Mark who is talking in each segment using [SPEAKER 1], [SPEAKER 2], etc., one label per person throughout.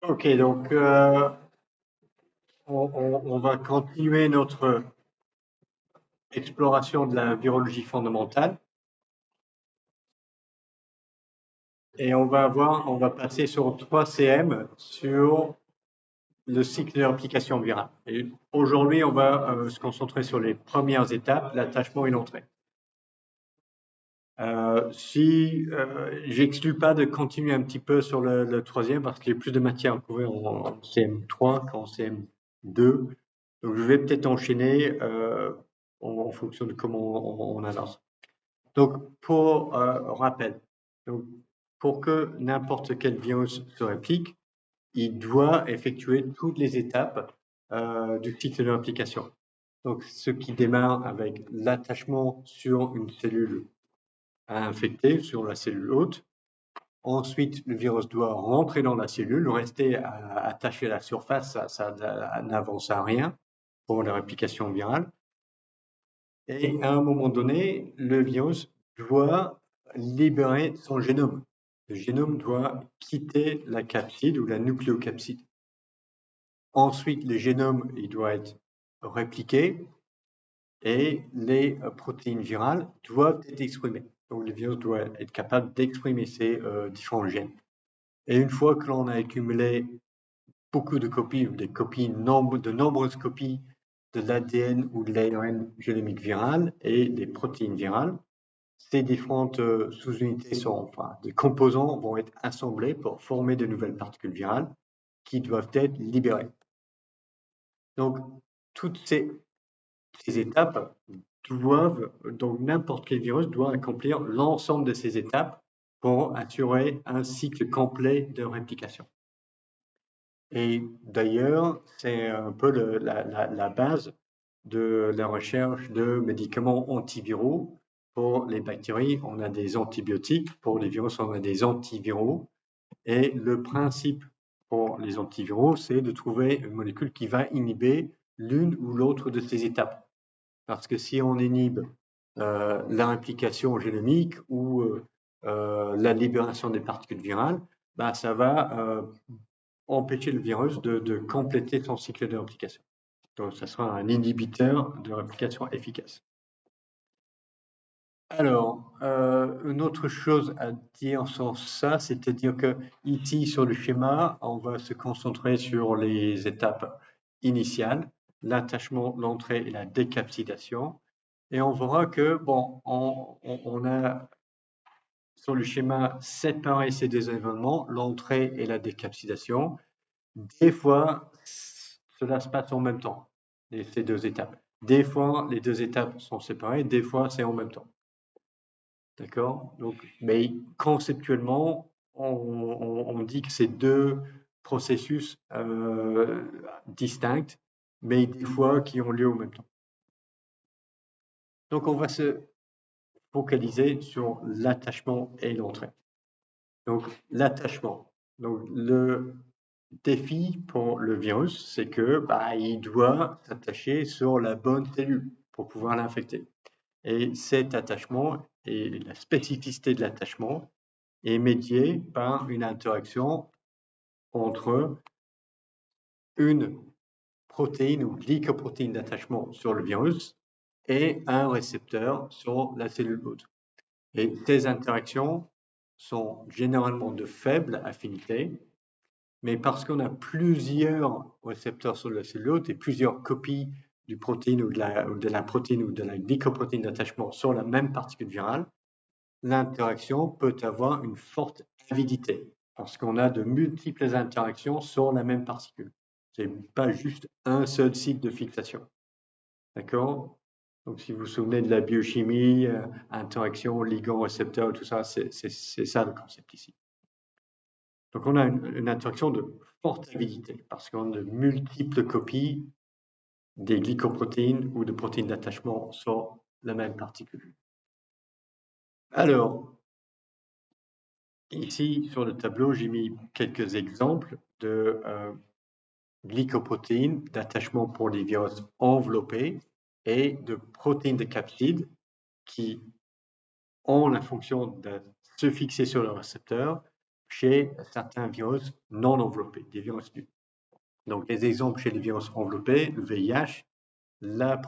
[SPEAKER 1] Ok, donc on va continuer notre exploration de la virologie fondamentale et on va passer sur 3 CM sur le cycle de réplication virale. Et aujourd'hui, on va se concentrer sur les premières étapes, l'attachement et l'entrée. Si j'exclus pas de continuer un petit peu sur le troisième parce qu'il y a plus de matière à couvrir en CM3 qu'en CM2. Donc je vais peut-être enchaîner en fonction de comment on avance. Donc pour rappel, donc, pour que n'importe quel virus se réplique, il doit effectuer toutes les étapes du cycle de réplication. Donc ce qui démarre avec l'attachement sur une cellule à infecter, sur la cellule hôte. Ensuite, le virus doit rentrer dans la cellule, rester attaché à la surface, ça n'avance à rien pour la réplication virale. Et à un moment donné, le virus doit libérer son génome. Le génome doit quitter la capside ou la nucléocapside. Ensuite, le génome il doit être répliqué et les protéines virales doivent être exprimées. Donc le virus doit être capable d'exprimer ces différents gènes. Et une fois que l'on a accumulé beaucoup de copies, de nombreuses copies de l'ADN ou de l'ARN génomique viral et des protéines virales, ces différentes sous-unités enfin, des composants vont être assemblés pour former de nouvelles particules virales qui doivent être libérées. Donc, toutes ces étapes donc n'importe quel virus doit accomplir l'ensemble de ces étapes pour assurer un cycle complet de réplication. Et d'ailleurs, c'est un peu la base de la recherche de médicaments antiviraux. Pour les bactéries, on a des antibiotiques. Pour les virus, on a des antiviraux. Et le principe pour les antiviraux, c'est de trouver une molécule qui va inhiber l'une ou l'autre de ces étapes. Parce que si on inhibe la réplication génomique ou la libération des particules virales, bah, ça va empêcher le virus de compléter son cycle de réplication. Donc, ça sera un inhibiteur de réplication efficace. Alors, une autre chose à dire sur ça, c'est-à-dire que ici, sur le schéma, on va se concentrer sur les étapes initiales, l'attachement, l'entrée et la décapsidation. Et on verra que, bon, on a sur le schéma séparé ces deux événements, l'entrée et la décapsidation. Des fois, cela se passe en même temps, ces deux étapes. Des fois, les deux étapes sont séparées, des fois, c'est en même temps. D'accord? Donc, mais conceptuellement, on dit que c'est deux processus distincts, mais des fois qui ont lieu en même temps. Donc, on va se focaliser sur l'attachement et l'entrée. Donc, l'attachement. Donc, le défi pour le virus, c'est que bah, il doit s'attacher sur la bonne cellule pour pouvoir l'infecter. Et cet attachement et la spécificité de l'attachement est médiée par une interaction entre une protéine ou glycoprotéine d'attachement sur le virus et un récepteur sur la cellule hôte. Et ces interactions sont généralement de faible affinité, mais parce qu'on a plusieurs récepteurs sur la cellule hôte et plusieurs copies du protéine ou de la protéine ou de la glycoprotéine d'attachement sur la même particule virale, l'interaction peut avoir une forte avidité parce qu'on a de multiples interactions sur la même particule. C'est pas juste un seul site de fixation. D'accord? Donc, si vous vous souvenez de la biochimie, interaction, ligand, récepteur, tout ça, c'est ça le concept ici. Donc, on a une interaction de forte avidité parce qu'on a de multiples copies des glycoprotéines ou de protéines d'attachement sur la même particule. Alors, ici, sur le tableau, j'ai mis quelques exemples de glycoprotéines d'attachement pour les virus enveloppés et de protéines de capsides qui ont la fonction de se fixer sur le récepteur, chez certains virus non enveloppés, des virus nus. Donc, les exemples chez les virus enveloppés, le VIH, la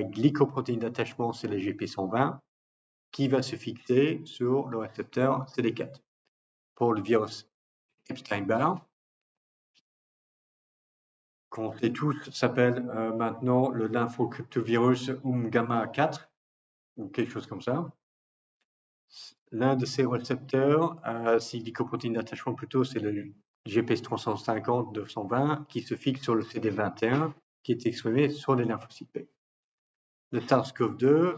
[SPEAKER 1] glycoprotéine d'attachement, c'est la GP120, qui va se fixer sur le récepteur CD4. Pour le virus Epstein-Barr, qu'on sait tous, s'appelle maintenant le lymphocryptovirus gamma 4 ou quelque chose comme ça. L'un de ces récepteurs, c'est glycoprotéine d'attachement plutôt, c'est le GPS 350-220 qui se fixe sur le CD21 qui est exprimé sur les lymphocytes B. Le SARS-CoV-2,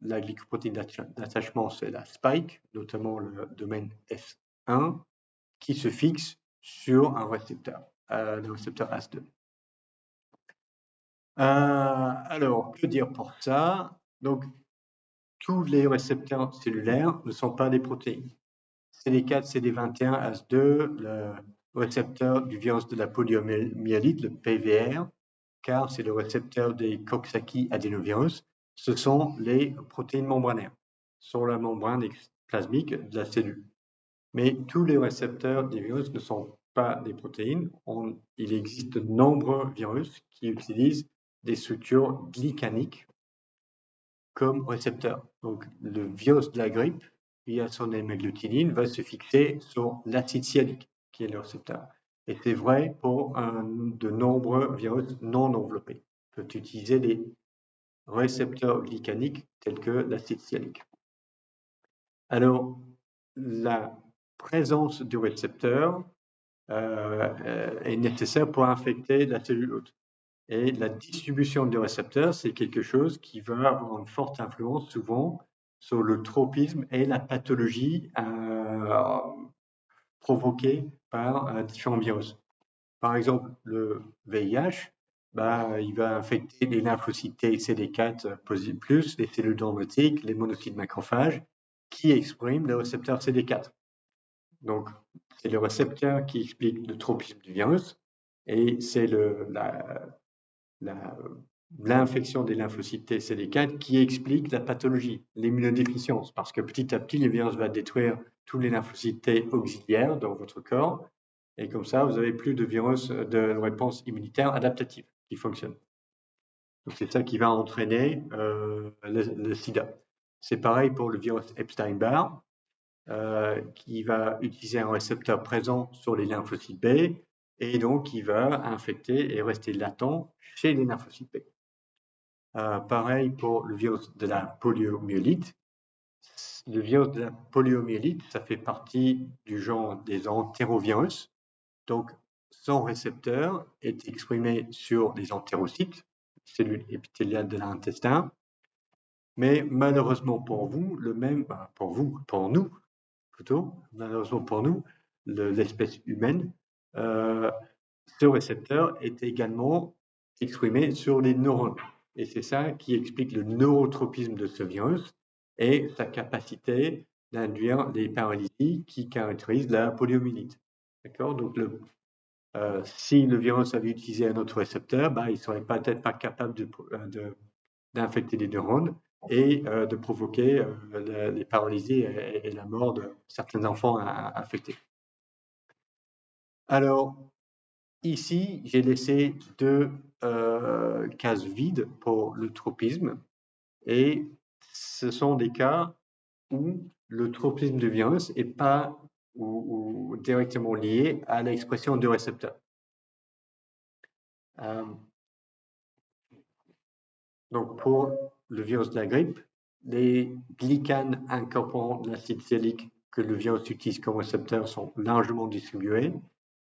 [SPEAKER 1] la glycoprotéine d'attachement, c'est la spike, notamment le domaine S1, qui se fixe sur un récepteur, le récepteur AS2. Alors, que dire pour ça? Donc, tous les récepteurs cellulaires ne sont pas des protéines. CD4, CD21, AS2, le récepteur du virus de la poliomyélite, le PVR, car c'est le récepteur des Coxsackie adénovirus, ce sont les protéines membranaires sur la membrane plasmique de la cellule. Mais tous les récepteurs des virus ne sont pas des protéines. Il existe de nombreux virus qui utilisent des structures glycaniques comme récepteurs. Donc, le virus de la grippe, via son hémagglutinine, va se fixer sur l'acide sialique, qui est le récepteur. Et c'est vrai pour de nombreux virus non enveloppés. On peut utiliser des récepteurs glycaniques tels que l'acide sialique. Alors, la présence du récepteur est nécessaire pour infecter la cellule hôte. Et la distribution du récepteur, c'est quelque chose qui va avoir une forte influence souvent sur le tropisme et la pathologie provoquée par différents virus. Par exemple, le VIH, il va infecter les lymphocytes T et CD4 plus, les cellules dendritiques, les monocytes macrophages, qui expriment le récepteur CD4. Donc, c'est le récepteur qui explique le tropisme du virus et c'est l'infection des lymphocytes T et CD4 qui explique la pathologie, l'immunodéficience, parce que petit à petit, le virus va détruire tous les lymphocytes T auxiliaires dans votre corps et comme ça, vous n'avez plus de virus de réponse immunitaire adaptative qui fonctionne. Donc, c'est ça qui va entraîner le sida. C'est pareil pour le virus Epstein-Barr, qui va utiliser un récepteur présent sur les lymphocytes B et donc qui va infecter et rester latent chez les lymphocytes B. Pareil pour le virus de la poliomyélite. Le virus de la poliomyélite, ça fait partie du genre des entérovirus. Donc, son récepteur est exprimé sur les entérocytes, cellules épithéliales de l'intestin. Mais malheureusement pour vous, pour nous plutôt, malheureusement pour nous, l'espèce humaine, ce récepteur est également exprimé sur les neurones. Et c'est ça qui explique le neurotropisme de ce virus et sa capacité d'induire les paralysies qui caractérisent la poliomyélite. D'accord? Donc, si le virus avait utilisé un autre récepteur, il ne serait peut-être pas capable d'infecter les neurones et de provoquer les paralysies et la mort de certains enfants infectés. Alors, ici, j'ai laissé deux cases vides pour le tropisme et ce sont des cas où le tropisme du virus n'est pas ou directement lié à l'expression du récepteur. Donc, pour le virus de la grippe, les glycanes incorporant l'acide sialique que le virus utilise comme récepteur sont largement distribués,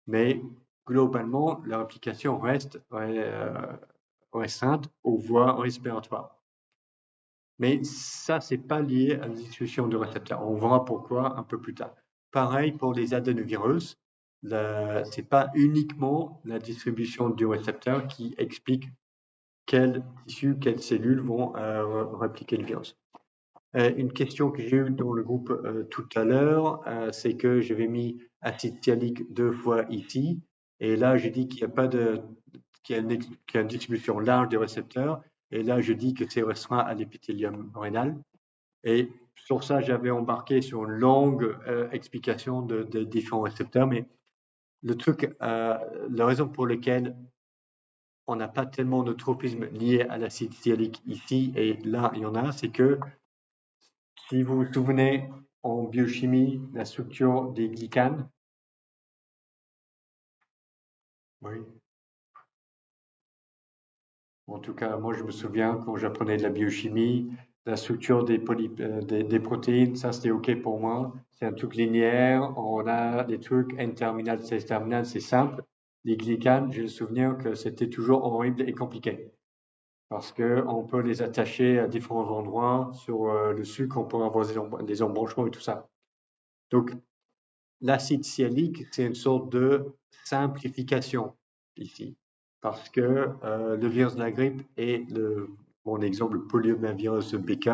[SPEAKER 1] mais globalement, leur application reste restreinte aux voies respiratoires. Mais ça, ce n'est pas lié à la distribution du récepteur. On verra pourquoi un peu plus tard. Pareil pour les adénovirus, ce n'est pas uniquement la distribution du récepteur qui explique quels tissus, quelles cellules vont répliquer le virus. Une question que j'ai eue dans le groupe tout à l'heure, c'est que j'avais mis acide sialique 2 fois ici, et là j'ai dit qu'il n'y a pas qu'il y a une distribution large des récepteurs, et là je dis que c'est restreint à l'épithélium rénal, et sur ça, j'avais embarqué sur une longue explication de différents récepteurs, mais le truc, la raison pour laquelle on n'a pas tellement de tropisme lié à l'acide sialique ici, et là, il y en a, c'est que si vous vous souvenez, en biochimie, la structure des glycanes, oui. En tout cas, moi, je me souviens quand j'apprenais de la biochimie, la structure des protéines, ça, c'était OK pour moi. C'est un truc linéaire. On a des trucs N-terminal, C-terminal, c'est simple. Les glycanes, j'ai le souvenir que c'était toujours horrible et compliqué. Parce qu'on peut les attacher à différents endroits sur le sucre, on peut avoir des embranchements et tout ça. Donc, l'acide sialique, c'est une sorte de simplification ici. Parce que le virus de la grippe et mon exemple, le polyomavirus BK,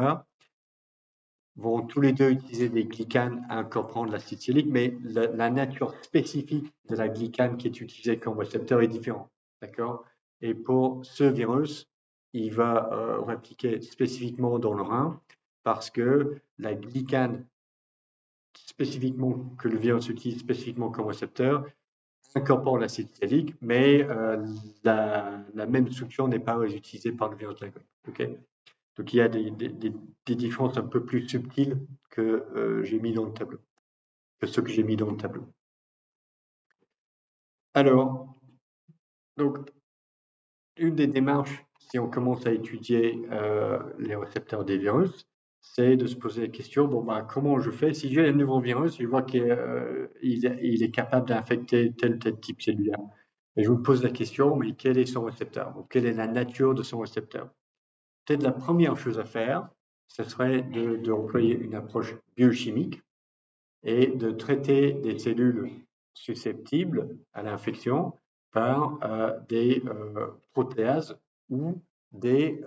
[SPEAKER 1] vont tous les deux utiliser des glycanes incorporant de l'acide sialique, mais la nature spécifique de la glycane qui est utilisée comme récepteur est différente. D'accord? Et pour ce virus, il va répliquer spécifiquement dans le rein parce que la glycane spécifiquement que le virus utilise spécifiquement comme récepteur incorpore l'acide sialique, mais la même structure n'est pas utilisée par le virus de la grippe. Okay, donc il y a des différences un peu plus subtiles que j'ai mis dans le tableau, que ceux que j'ai mis dans le tableau. Alors, donc, une des démarches, si on commence à étudier les récepteurs des virus, c'est de se poser la question, bon, bah, comment je fais si j'ai un nouveau virus, je vois qu'il est capable d'infecter tel type cellulaire. Et je vous pose la question, mais quel est son récepteur? Donc, quelle est la nature de son récepteur? Peut-être la première chose à faire, ce serait d'employer une approche biochimique et de traiter des cellules susceptibles à l'infection par des protéases ou des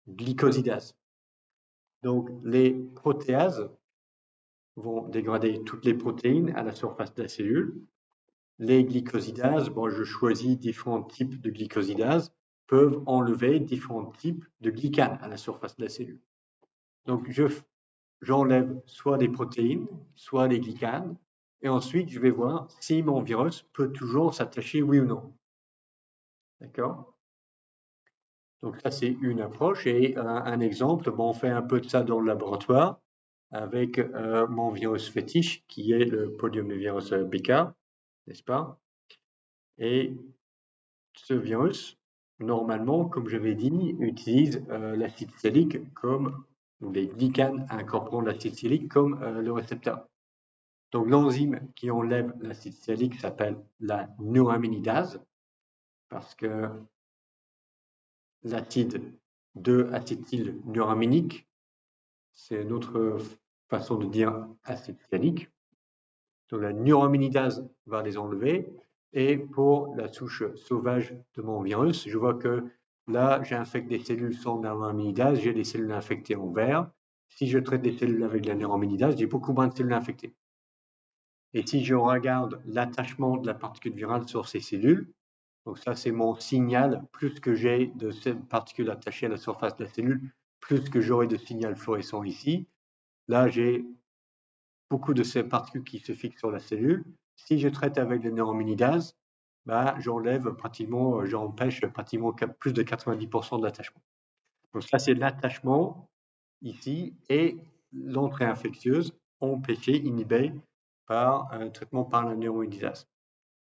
[SPEAKER 1] glycosidases. Donc, les protéases vont dégrader toutes les protéines à la surface de la cellule. Les glycosidases, bon, je choisis différents types de glycosidases, peuvent enlever différents types de glycanes à la surface de la cellule. Donc, j'enlève soit des protéines, soit des glycanes, et ensuite, je vais voir si mon virus peut toujours s'attacher, oui ou non. D'accord? Donc, ça, c'est une approche. Et un exemple, bon, on fait un peu de ça dans le laboratoire avec mon virus fétiche, qui est le polyomavirus BK, n'est-ce pas? Et ce virus, normalement, comme j'avais dit, utilise l'acide sialique comme, ou les glycanes incorporant l'acide sialique comme le récepteur. Donc l'enzyme qui enlève l'acide sialique s'appelle la neuraminidase parce que l'acide 2-acétylnuraminique, c'est une autre façon de dire acide sialique. Donc la neuraminidase va les enlever. Et pour la souche sauvage de mon virus, je vois que là, j'infecte des cellules sans neuraminidase, j'ai des cellules infectées en vert. Si je traite des cellules avec la neuraminidase, j'ai beaucoup moins de cellules infectées. Et si je regarde l'attachement de la particule virale sur ces cellules, donc ça c'est mon signal, plus que j'ai de ces particules attachées à la surface de la cellule, plus que j'aurai de signal fluorescent ici. Là, j'ai beaucoup de ces particules qui se fixent sur la cellule. Si je traite avec les neuraminidase, bah, j'empêche pratiquement plus de 90% de l'attachement. Donc ça, c'est l'attachement ici et l'entrée infectieuse empêchée, inhibée par un traitement par la neuraminidase.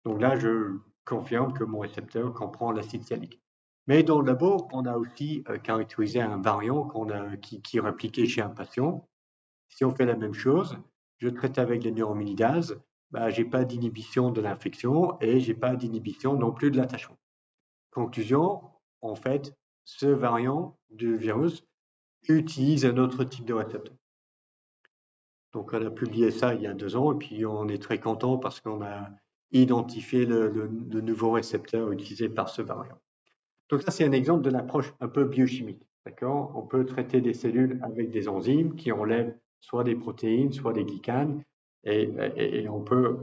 [SPEAKER 1] Donc là, je confirme que mon récepteur comprend l'acide sialique. Mais dans le labo, on a aussi caractérisé un variant qui est répliqué chez un patient. Si on fait la même chose, je traite avec les neuraminidase, bah, je n'ai pas d'inhibition de l'infection et je n'ai pas d'inhibition non plus de l'attachement. Conclusion, en fait, ce variant du virus utilise un autre type de récepteur. Donc, on a publié ça il y a 2 ans et puis on est très content parce qu'on a identifié le nouveau récepteur utilisé par ce variant. Donc, ça, c'est un exemple de l'approche un peu biochimique. D'accord? On peut traiter des cellules avec des enzymes qui enlèvent soit des protéines, soit des glycanes et on peut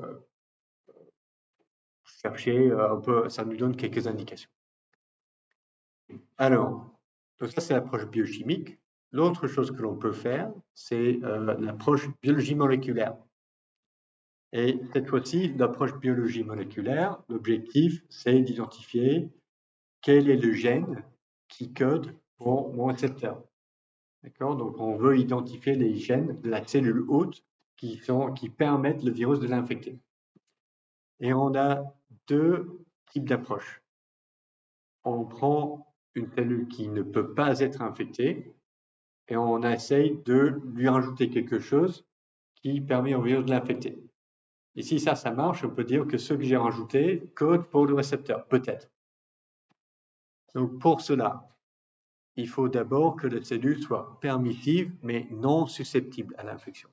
[SPEAKER 1] chercher, ça nous donne quelques indications. Alors, donc ça, c'est l'approche biochimique. l'autre chose que l'on peut faire, c'est l'approche biologie moléculaire. Et cette fois-ci, l'approche biologie moléculaire, l'objectif, c'est d'identifier quel est le gène qui code pour mon récepteur. D'accord? Donc, on veut identifier les gènes de la cellule hôte qui permettent le virus de l'infecter. Et on a deux types d'approches. On prend une cellule qui ne peut pas être infectée et on essaye de lui rajouter quelque chose qui permet au virus de l'infecter. Et si ça marche, on peut dire que ce que j'ai rajouté code pour le récepteur, peut-être. Donc pour cela, il faut d'abord que la cellule soit permissive, mais non susceptible à l'infection.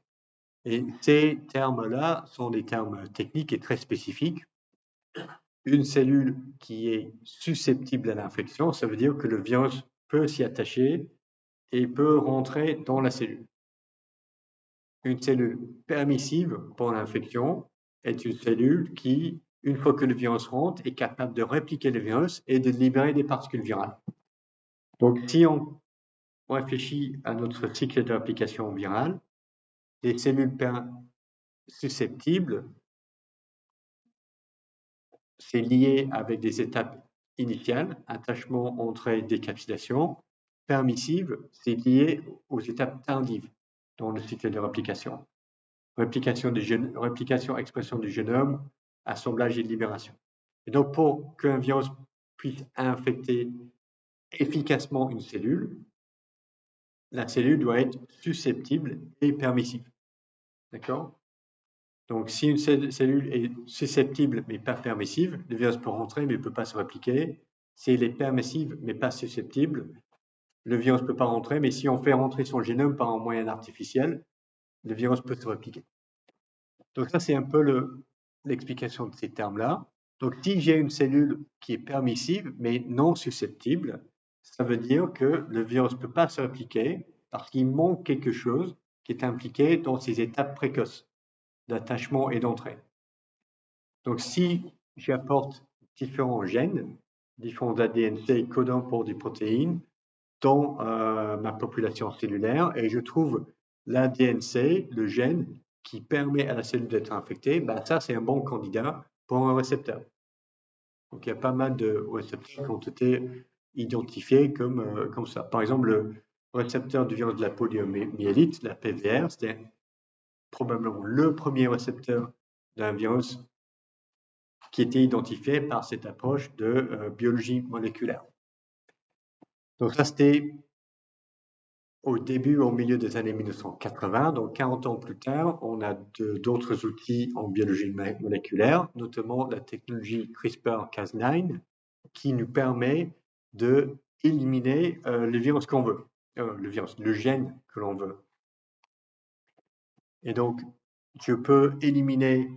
[SPEAKER 1] Et ces termes-là sont des termes techniques et très spécifiques. Une cellule qui est susceptible à l'infection, ça veut dire que le virus peut s'y attacher et peut rentrer dans la cellule. Une cellule permissive pour l'infection est une cellule qui, une fois que le virus rentre, est capable de répliquer le virus et de libérer des particules virales. Donc, si on réfléchit à notre cycle de réplication virale, les cellules susceptibles, c'est lié avec des étapes initiales, attachement, entrée, décapsulation. Permissive, c'est lié aux étapes tardives dans le cycle de réplication. Réplication, expression du génome, assemblage et libération. Et donc, pour qu'un virus puisse infecter efficacement une cellule, la cellule doit être susceptible et permissive. D'accord? Donc, si une cellule est susceptible mais pas permissive, le virus peut rentrer mais ne peut pas se répliquer. Si elle est permissive mais pas susceptible, le virus ne peut pas rentrer, mais si on fait rentrer son génome par un moyen artificiel, le virus peut se répliquer. Donc ça, c'est un peu l'explication de ces termes-là. Donc si j'ai une cellule qui est permissive mais non susceptible, ça veut dire que le virus ne peut pas se répliquer parce qu'il manque quelque chose qui est impliqué dans ces étapes précoces d'attachement et d'entrée. Donc si j'apporte différents gènes, différents ADNC codants pour des protéines dans ma population cellulaire et je trouve l'ADNC, le gène qui permet à la cellule d'être infectée, ben ça c'est un bon candidat pour un récepteur. Donc il y a pas mal de récepteurs qui ont été identifiés comme ça. Par exemple, le récepteur du virus de la poliomyélite, la PVR, c'était probablement le premier récepteur d'un virus qui était identifié par cette approche de biologie moléculaire. Donc ça, c'était au début, au milieu des années 1980, donc 40 ans plus tard, on a d'autres outils en biologie moléculaire, notamment la technologie CRISPR-Cas9, qui nous permet de éliminer le virus qu'on veut, le gène que l'on veut. Et donc, je peux éliminer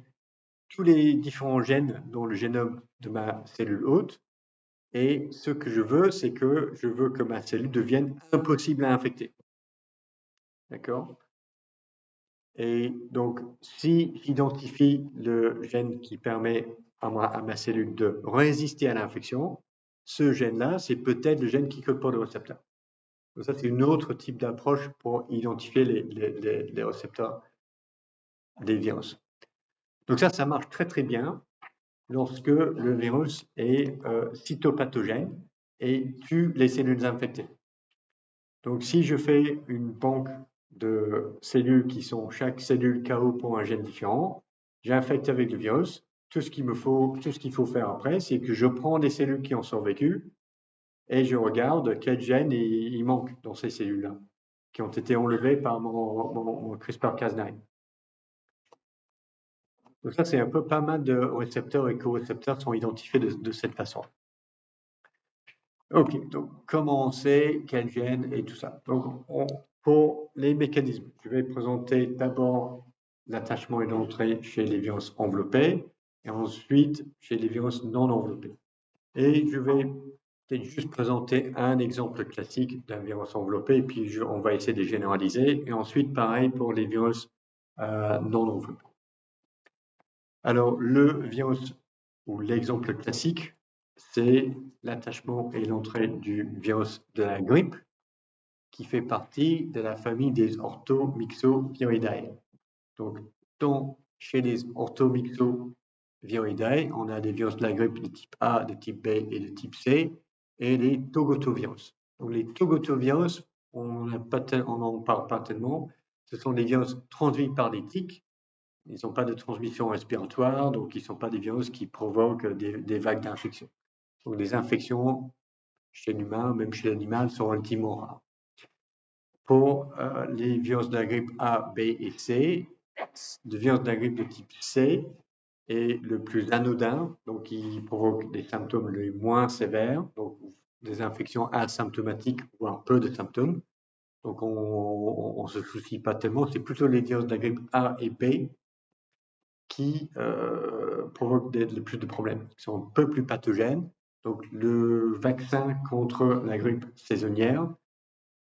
[SPEAKER 1] tous les différents gènes dans le génome de ma cellule hôte. Et ce que je veux, c'est que je veux que ma cellule devienne impossible à infecter. D'accord? Et donc, si j'identifie le gène qui permet à ma cellule de résister à l'infection, ce gène-là, c'est peut-être le gène qui code pour le récepteur. Donc ça, c'est une autre type d'approche pour identifier les récepteurs des virus. Donc ça marche très très bien lorsque le virus est cytopathogène et tue les cellules infectées. Donc si je fais une banque de cellules qui sont chaque cellule KO pour un gène différent, j'infecte avec le virus. Tout ce qu'il faut faire après, c'est que je prends des cellules qui ont survécu et je regarde quel gène il manque dans ces cellules-là, qui ont été enlevées par mon CRISPR-Cas9. Donc ça, c'est un peu pas mal de récepteurs et co-récepteurs sont identifiés de cette façon. Ok, donc comment on sait quel gène et tout ça. Donc pour les mécanismes, je vais présenter d'abord l'attachement et l'entrée chez les virus enveloppés et ensuite chez les virus non enveloppés. Et je vais peut-être juste présenter un exemple classique d'un virus enveloppé et puis on va essayer de généraliser et ensuite pareil pour les virus non enveloppés. Alors le virus ou l'exemple classique, c'est l'attachement et l'entrée du virus de la grippe. qui fait partie de la famille des orthomyxoviridae. Donc, chez les orthomyxoviridae, on a des virus de la grippe de type A, de type B et de type C, et les togotovirus. Donc, les togotovirus, on n'en parle pas tellement. Ce sont des virus transmis par des tiques. Ils n'ont pas de transmission respiratoire, donc ils ne sont pas des virus qui provoquent des vagues d'infection. Donc, des infections chez l'humain, même chez l'animal, sont relativement rares. Pour les virus de la grippe A, B et C, le virus de la grippe de type C est le plus anodin, donc il provoque des symptômes les moins sévères, donc des infections asymptomatiques ou un peu de symptômes. Donc on ne se soucie pas tellement, c'est plutôt les virus de la grippe A et B qui provoquent le plus de problèmes, qui sont un peu plus pathogènes. Donc le vaccin contre la grippe saisonnière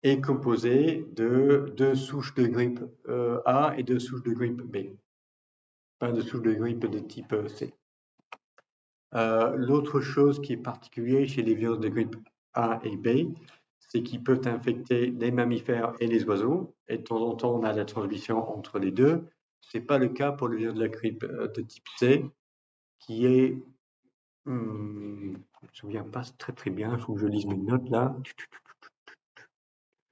[SPEAKER 1] est composé de 2 souches de grippe A et 2 souches de grippe B, pas de souches de grippe de type C. L'autre chose qui est particulière chez les virus de grippe A et B, c'est qu'ils peuvent infecter les mammifères et les oiseaux, et de temps en temps on a la transmission entre les deux. Ce n'est pas le cas pour le virus de la grippe de type C, qui est, je ne me souviens pas très très bien, il faut que je lise mes notes là.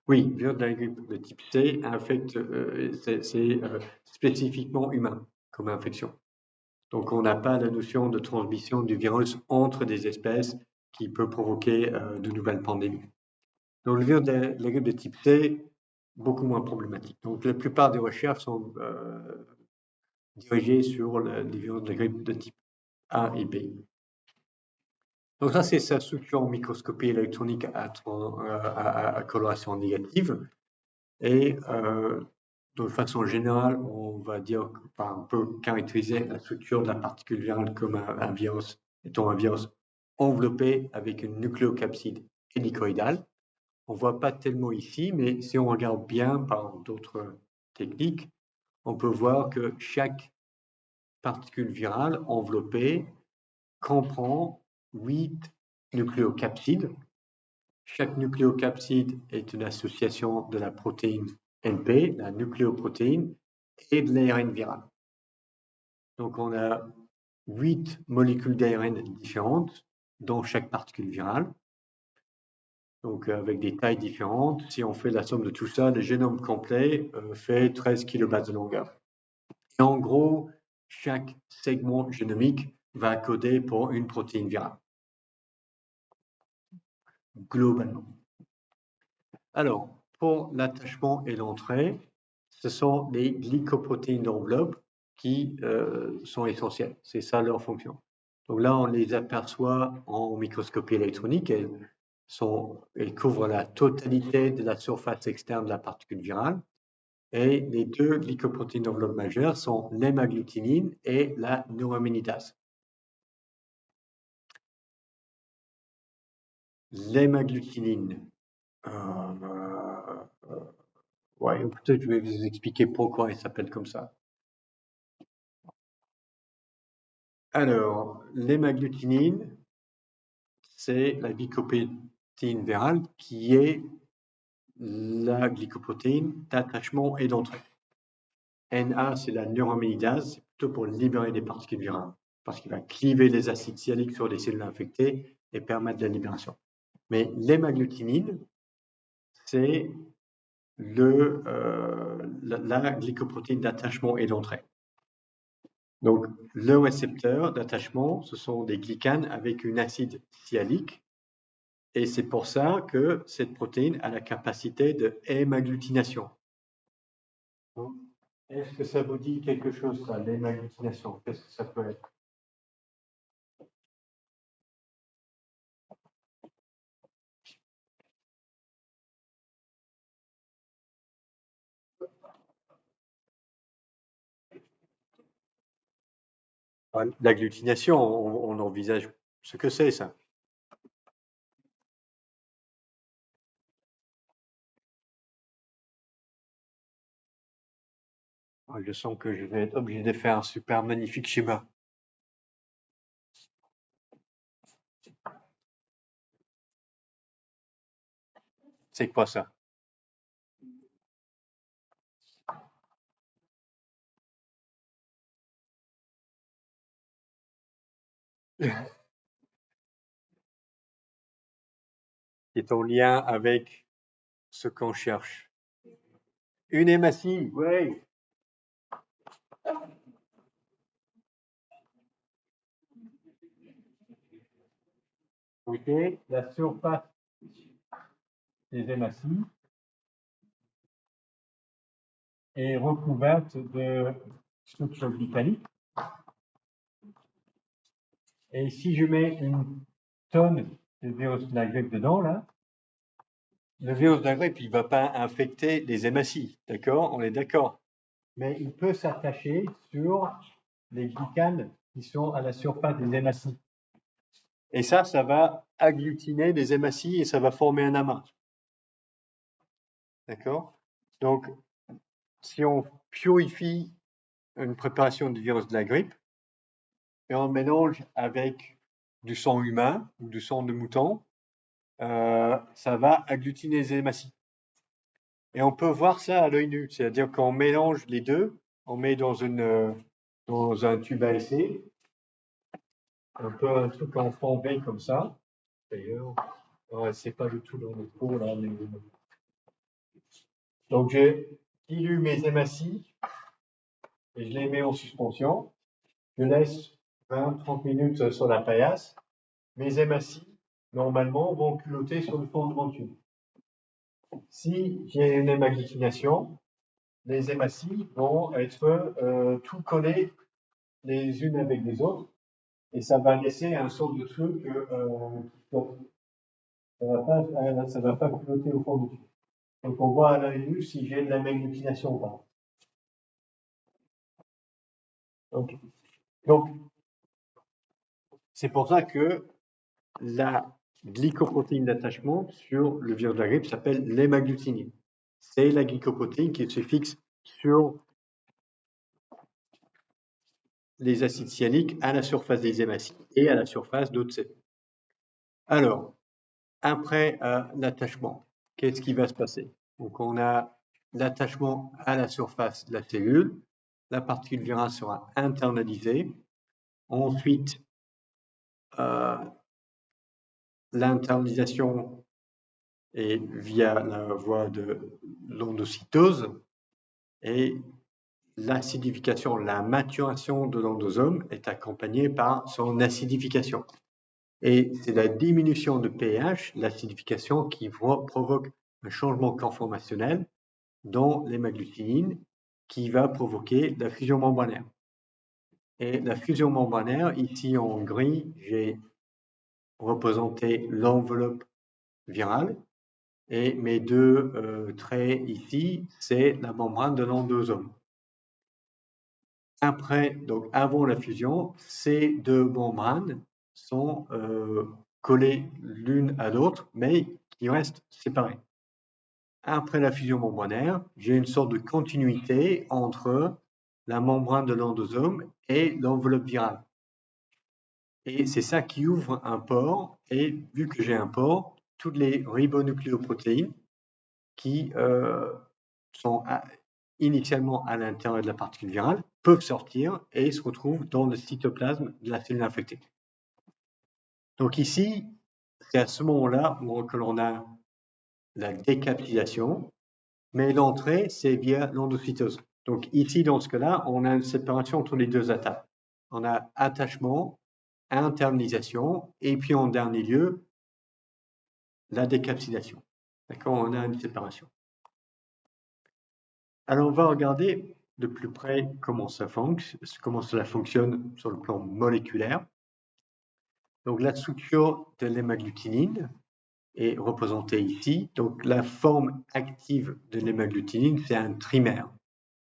[SPEAKER 1] Oui, le virus de la grippe de type C infecte, c'est spécifiquement humain comme infection. Donc on n'a pas la notion de transmission du virus entre des espèces qui peut provoquer de nouvelles pandémies. Donc le virus de la grippe de type C, beaucoup moins problématique. Donc la plupart des recherches sont dirigées sur les virus de la grippe de type A et B. Donc ça, c'est sa structure en microscopie électronique à coloration négative. Et de façon générale, on va dire, on peut caractériser la structure de la particule virale comme un virus, étant un virus enveloppé avec une nucléocapside hélicoïdale. On ne voit pas tellement ici, mais si on regarde bien par d'autres techniques, on peut voir que chaque particule virale enveloppée comprend 8 nucléocapsides. Chaque nucléocapside est une association de la protéine NP, la nucléoprotéine, et de l'ARN viral. Donc on a 8 molécules d'ARN différentes dans chaque particule virale, donc avec des tailles différentes. Si on fait la somme de tout ça, le génome complet fait 13 kilobases de longueur. Et en gros, chaque segment génomique va coder pour une protéine virale, globalement. Alors, pour l'attachement et l'entrée, ce sont les glycoprotéines d'enveloppe qui sont essentielles. C'est ça leur fonction. Donc là, on les aperçoit en microscopie électronique. Elles couvrent la totalité de la surface externe de la particule virale. Et les 2 glycoprotéines d'enveloppe majeures sont l'hémagglutinine et la neuraminidase. L'hémagglutinine, ouais, peut-être je vais vous expliquer pourquoi elle s'appelle comme ça. Alors, l'hémagglutinine, c'est la glycoprotéine virale qui est la glycoprotéine d'attachement et d'entrée. Na, c'est la neuraminidase, c'est plutôt pour libérer des particules virales, parce qu'il va cliver les acides sialiques sur les cellules infectées et permettre la libération. Mais l'hémagglutinine, c'est la glycoprotéine d'attachement et d'entrée. Donc, le récepteur d'attachement, ce sont des glycanes avec une acide sialique. Et c'est pour ça que cette protéine a la capacité de hémagglutination. Est-ce que ça vous dit quelque chose, ça, l'hémagglutination? Qu'est-ce que ça peut être? L'agglutination, on envisage ce que c'est, ça. Je sens que je vais être obligé de faire un super magnifique schéma. C'est quoi ça? est en lien avec ce qu'on cherche. Une hématie, oui. Ok, la surface des hématies est recouverte de structures vitaliques. Et si je mets une tonne de virus de la grippe dedans, là, le virus de la grippe, il ne va pas infecter les hématies, d'accord? On est d'accord. Mais il peut s'attacher sur les glycanes qui sont à la surface des hématies. Et ça va agglutiner les hématies et ça va former un amas. D'accord? Donc, si on purifie une préparation du virus de la grippe et on mélange avec du sang humain ou du sang de mouton, ça va agglutiner les hématies. Et on peut voir ça à l'œil nu, c'est-à-dire qu'on mélange les deux, on met dans un tube à essai, un peu un truc en flambé comme ça. D'ailleurs, c'est pas du tout dans le pot là. Donc je dilue mes hématies et je les mets en suspension. Je laisse 20-30 minutes sur la paillasse. Mes hématies, normalement, vont culotter sur le fond de mon tube. Si j'ai une hémagglutination, les hématies vont être tout collées les unes avec les autres et ça va laisser un sort de truc ça va pas culotter au fond du tube. Donc on voit à l'œil nu si j'ai de la hémagglutination ou pas. Donc c'est pour ça que la glycoprotéine d'attachement sur le virus de la grippe s'appelle l'hémagglutinine. C'est la glycoprotéine qui se fixe sur les acides sialiques à la surface des hématies et à la surface d'autres cellules. Alors, après l'attachement, qu'est-ce qui va se passer? Donc, on a l'attachement à la surface de la cellule, la particule virale sera internalisée. Ensuite, l'internalisation est via la voie de l'endocytose et l'acidification, la maturation de l'endosome est accompagnée par son acidification. Et c'est la diminution de pH, l'acidification, qui provoque un changement conformationnel dans l'hémagglutinine qui va provoquer la fusion membranaire. Et la fusion membranaire, ici en gris, j'ai représenté l'enveloppe virale et mes deux traits ici, c'est la membrane de l'endosome. Après, donc avant la fusion, ces deux membranes sont collées l'une à l'autre, mais qui restent séparées. Après la fusion membranaire, j'ai une sorte de continuité entre la membrane de l'endosome et l'enveloppe virale. Et c'est ça qui ouvre un pore, et vu que j'ai un pore, toutes les ribonucléoprotéines qui sont initialement à l'intérieur de la particule virale peuvent sortir et se retrouvent dans le cytoplasme de la cellule infectée. Donc ici, c'est à ce moment-là que l'on a la décapsulation, mais l'entrée, c'est via l'endocytose. Donc ici, dans ce cas-là, on a une séparation entre les deux étapes. On a attachement, internalisation, et puis en dernier lieu, la décapsulation. D'accord, on a une séparation. Alors, on va regarder de plus près comment cela fonctionne sur le plan moléculaire. Donc, la structure de l'hémagglutinine est représentée ici. Donc, la forme active de l'hémagglutinine, c'est un trimère.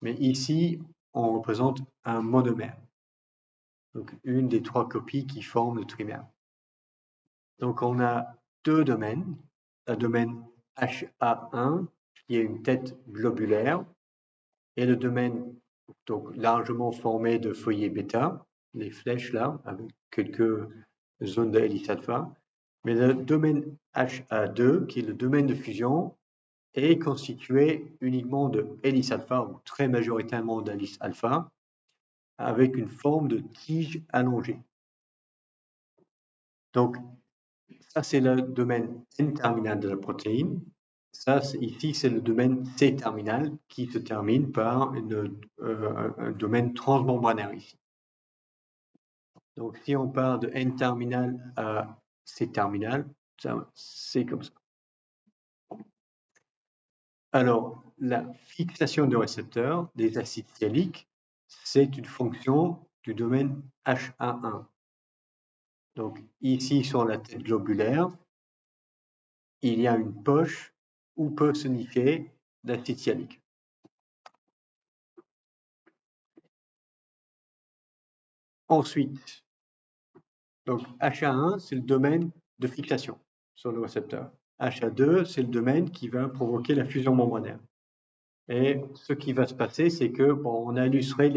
[SPEAKER 1] Mais ici, on représente un monomère. Donc, une des trois copies qui forment le trimère. Donc, on a deux domaines. Un domaine HA1, qui est une tête globulaire, et le domaine donc largement formé de feuillets bêta, les flèches là, avec quelques zones de hélice alpha. Mais le domaine HA2, qui est le domaine de fusion, est constitué uniquement de hélice alpha, ou très majoritairement d'hélice alpha, avec une forme de tige allongée. Donc, ça, c'est le domaine N-terminal de la protéine. Ça, ici, c'est le domaine C-terminal qui se termine par un domaine transmembranaire ici. Donc, si on part de N-terminal à C-terminal, c'est comme ça. Alors, la fixation de récepteurs des acides sialiques, c'est une fonction du domaine HA1. Donc, ici, sur la tête globulaire, il y a une poche où peut se nicher l'acide sialique. Ensuite, donc HA1, c'est le domaine de fixation sur le récepteur. HA2, c'est le domaine qui va provoquer la fusion membranaire. Et ce qui va se passer, c'est que, bon, on a illustré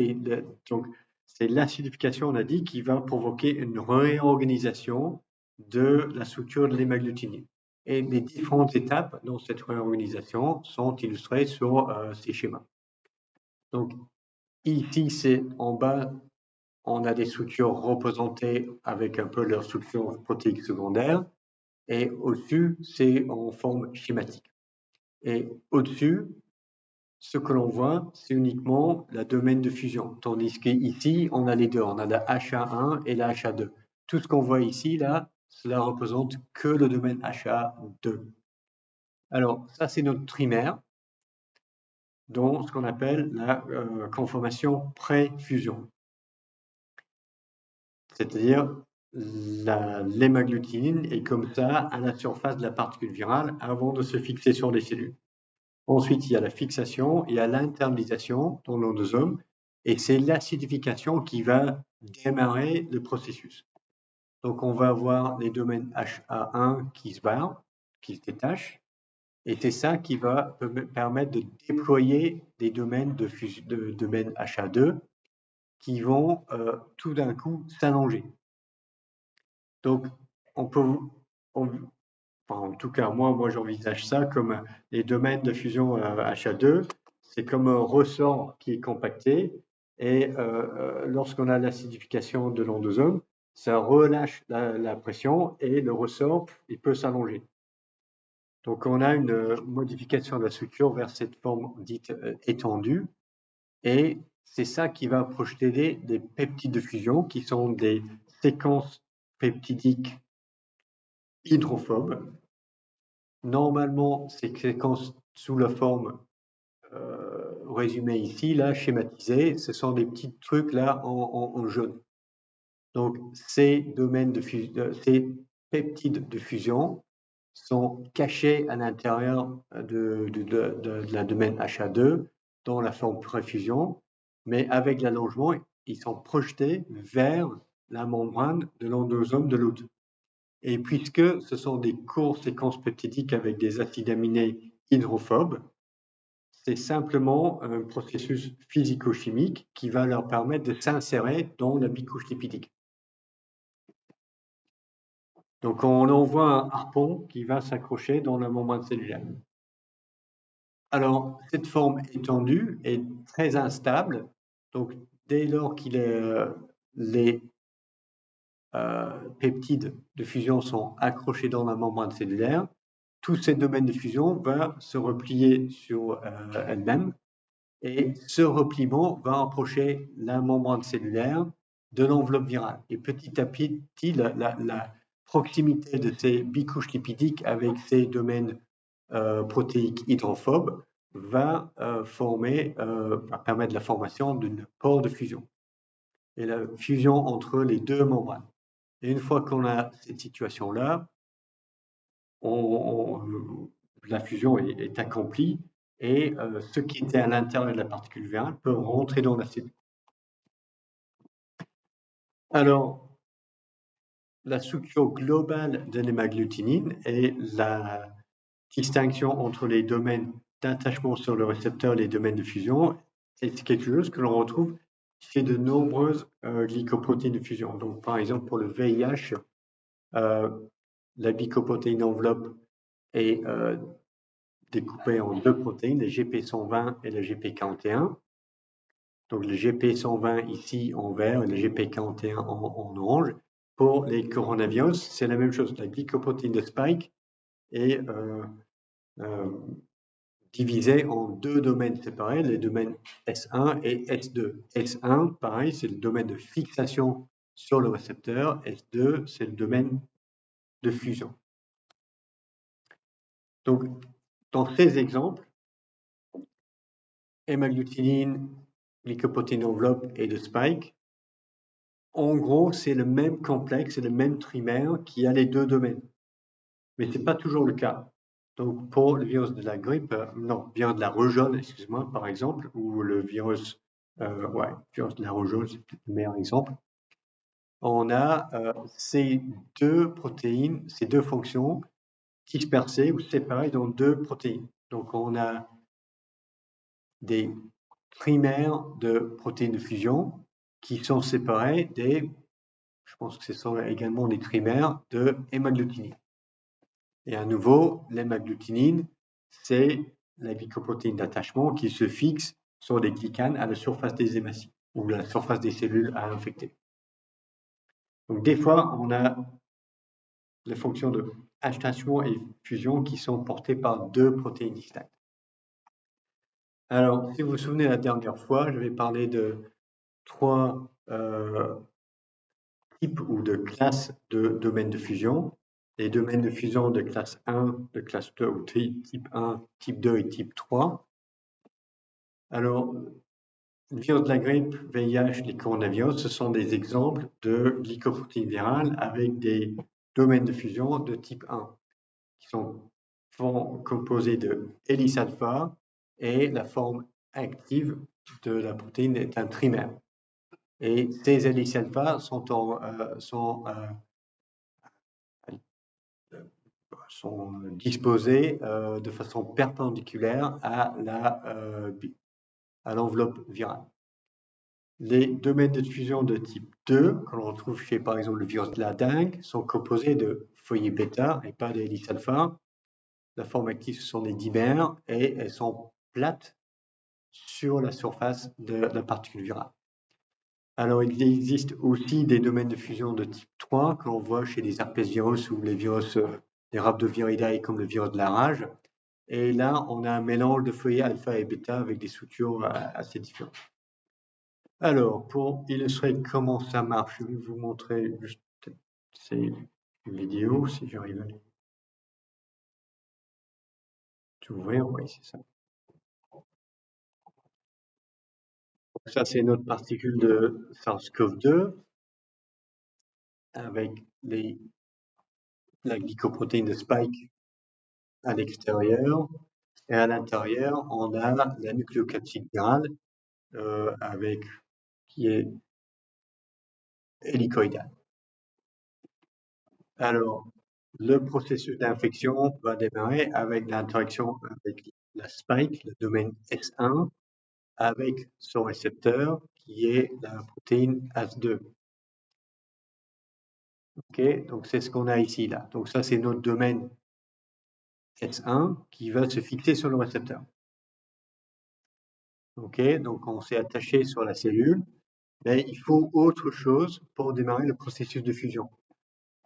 [SPEAKER 1] donc, c'est l'acidification, on a dit, qui va provoquer une réorganisation de la structure de l'hémagglutinine. Et les différentes étapes dans cette réorganisation sont illustrées sur ces schémas. Donc, ici, c'est en bas, on a des structures représentées avec un peu leur structure protéique secondaire. Et au-dessus, c'est en forme schématique. Et au-dessus, ce que l'on voit, c'est uniquement le domaine de fusion. Tandis qu'ici, on a les deux. On a la HA1 et la HA2. Tout ce qu'on voit ici, là, cela représente que le domaine HA2. Alors, ça, c'est notre trimer, dont ce qu'on appelle la conformation pré-fusion. C'est-à-dire, l'hémagglutinine est comme ça à la surface de la particule virale avant de se fixer sur les cellules. Ensuite, il y a la fixation, il y a l'internalisation dans l'endosome, et c'est l'acidification qui va démarrer le processus. Donc, on va avoir les domaines HA1 qui se barrent, qui se détachent, et c'est ça qui va permettre de déployer des domaines de domaine HA2 qui vont tout d'un coup s'allonger. Donc, on peut, en tout cas, moi j'envisage ça comme les domaines de fusion HA2, c'est comme un ressort qui est compacté, et lorsqu'on a l'acidification de l'endosome, ça relâche la pression et le ressort, il peut s'allonger. Donc on a une modification de la structure vers cette forme dite étendue, et c'est ça qui va projeter des peptides de fusion qui sont des séquences peptidiques hydrophobes. Normalement, ces séquences sous la forme résumée ici, là, schématisée, ce sont des petits trucs là en jaune. Donc, ces ces peptides de fusion sont cachés à l'intérieur de la domaine HA2 dans la forme préfusion, mais avec l'allongement, ils sont projetés vers la membrane de l'endosome de l'hôte. Et puisque ce sont des courtes séquences peptidiques avec des acides aminés hydrophobes, c'est simplement un processus physico-chimique qui va leur permettre de s'insérer dans la bicouche lipidique. Donc on envoie un harpon qui va s'accrocher dans la membrane cellulaire. Alors, cette forme étendue est très instable. Donc, dès lors qu'il est les peptides de fusion sont accrochés dans la membrane cellulaire, tous ces domaines de fusion vont se replier sur elles-mêmes, et ce repliement va approcher la membrane cellulaire de l'enveloppe virale. Et petit à petit, la proximité de ces bicouches lipidiques avec ces domaines protéiques hydrophobes va permettre la formation d'une pore de fusion et la fusion entre les deux membranes. Et une fois qu'on a cette situation-là, la fusion est accomplie, et ce qui était à l'intérieur de la particule virale peut rentrer dans la cellule. Alors, la structure globale de l'hémagglutinine et la distinction entre les domaines d'attachement sur le récepteur et les domaines de fusion, c'est quelque chose que l'on retrouve chez de nombreuses glycoprotéines de fusion. Donc, par exemple, pour le VIH, la glycoprotéine enveloppe est découpée en deux protéines, les GP120 et le GP41. Donc, le GP120 ici en vert et le GP41 en orange. Pour les coronavirus, c'est la même chose. La glycoprotéine de spike est divisée en deux domaines séparés, les domaines S1 et S2. S1, pareil, c'est le domaine de fixation sur le récepteur. S2, c'est le domaine de fusion. Donc, dans ces exemples, hémagglutinine, glycoprotéine d'enveloppe et de spike, en gros, c'est le même complexe, c'est le même trimère qui a les deux domaines. Mais ce n'est pas toujours le cas. Donc, pour le virus de la grippe, non, virus de la rougeole, excuse-moi, par exemple, ou le virus, virus de la rougeole, c'est peut-être le meilleur exemple. On a ces deux protéines, ces deux fonctions dispersées ou séparées dans deux protéines. Donc, on a des trimères de protéines de fusion qui sont séparées des, je pense que ce sont également des trimères de hémagglutinine. Et à nouveau, l'hémagglutinine, c'est la glycoprotéine d'attachement qui se fixe sur les glycanes à la surface des hématies ou la surface des cellules à infecter. Donc des fois, on a les fonctions de attachement et fusion qui sont portées par deux protéines distinctes. Alors, si vous vous souvenez, la dernière fois, j'avais parlé de trois types ou de classes de domaines de fusion. Les domaines de fusion de classe 1, de classe 2 ou type 1, type 2 et type 3. Alors, le virus de la grippe, VIH, les coronavirus, ce sont des exemples de glycoprotéines virales avec des domaines de fusion de type 1 qui sont composés de hélice alpha et la forme active de la protéine est un trimère. Et ces hélices alpha sont disposées de façon perpendiculaire à l'enveloppe virale. Les domaines de fusion de type 2, que l'on retrouve chez par exemple le virus de la dengue, sont composés de feuillets bêta et pas d'hélice alpha. La forme active, ce sont des dimères et elles sont plates sur la surface de la particule virale. Alors, il existe aussi des domaines de fusion de type 3 que l'on voit chez les herpesvirus ou les virus, les Rhabdoviridae comme le virus de la rage. Et là, on a un mélange de feuillets alpha et bêta avec des sutures assez différentes. Alors, pour illustrer comment ça marche, je vais vous montrer juste ces vidéos, si j'arrive à tout ouvrir. Oui, c'est ça. Donc ça, c'est notre particule de SARS-CoV-2 avec la glycoprotéine de spike à l'extérieur. Et à l'intérieur, on a la nucléocapside virale qui est hélicoïdale. Alors, le processus d'infection va démarrer avec l'interaction avec la spike, le domaine S1, avec son récepteur qui est la protéine AS2. Ok, donc c'est ce qu'on a ici là. Donc ça c'est notre domaine S1 qui va se fixer sur le récepteur. Ok, donc on s'est attaché sur la cellule, mais il faut autre chose pour démarrer le processus de fusion.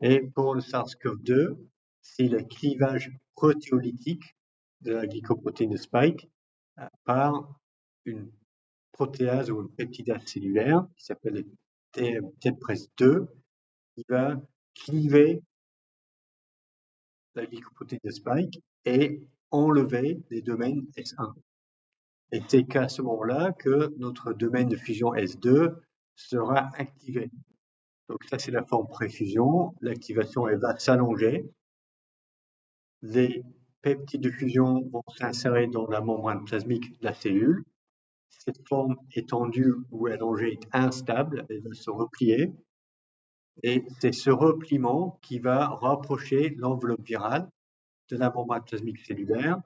[SPEAKER 1] Et pour le SARS-CoV-2, c'est le clivage protéolytique de la glycoprotéine de spike par une protéase ou une peptidase cellulaire qui s'appelle le TMPRES2 qui va cliver la glycoprotéine de spike et enlever les domaines S1. Et c'est qu'à ce moment-là que notre domaine de fusion S2 sera activé. Donc ça, c'est la forme préfusion. L'activation, elle va s'allonger. Les peptides de fusion vont s'insérer dans la membrane plasmique de la cellule. Cette forme étendue ou allongée est instable, elle va se replier. Et c'est ce repliement qui va rapprocher l'enveloppe virale de la membrane plasmique cellulaire.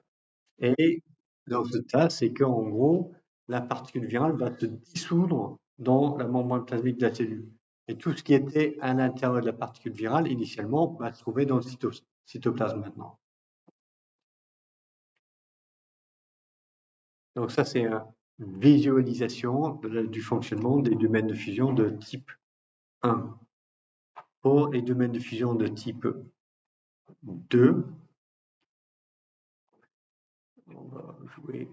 [SPEAKER 1] Et le résultat, c'est qu'en gros, la particule virale va se dissoudre dans la membrane plasmique de la cellule. Et tout ce qui était à l'intérieur de la particule virale, initialement, va se trouver dans le cytoplasme maintenant. Donc ça, c'est une visualisation du fonctionnement des domaines de fusion de type 1. pour les domaines de fusion de type 2. On va jouer.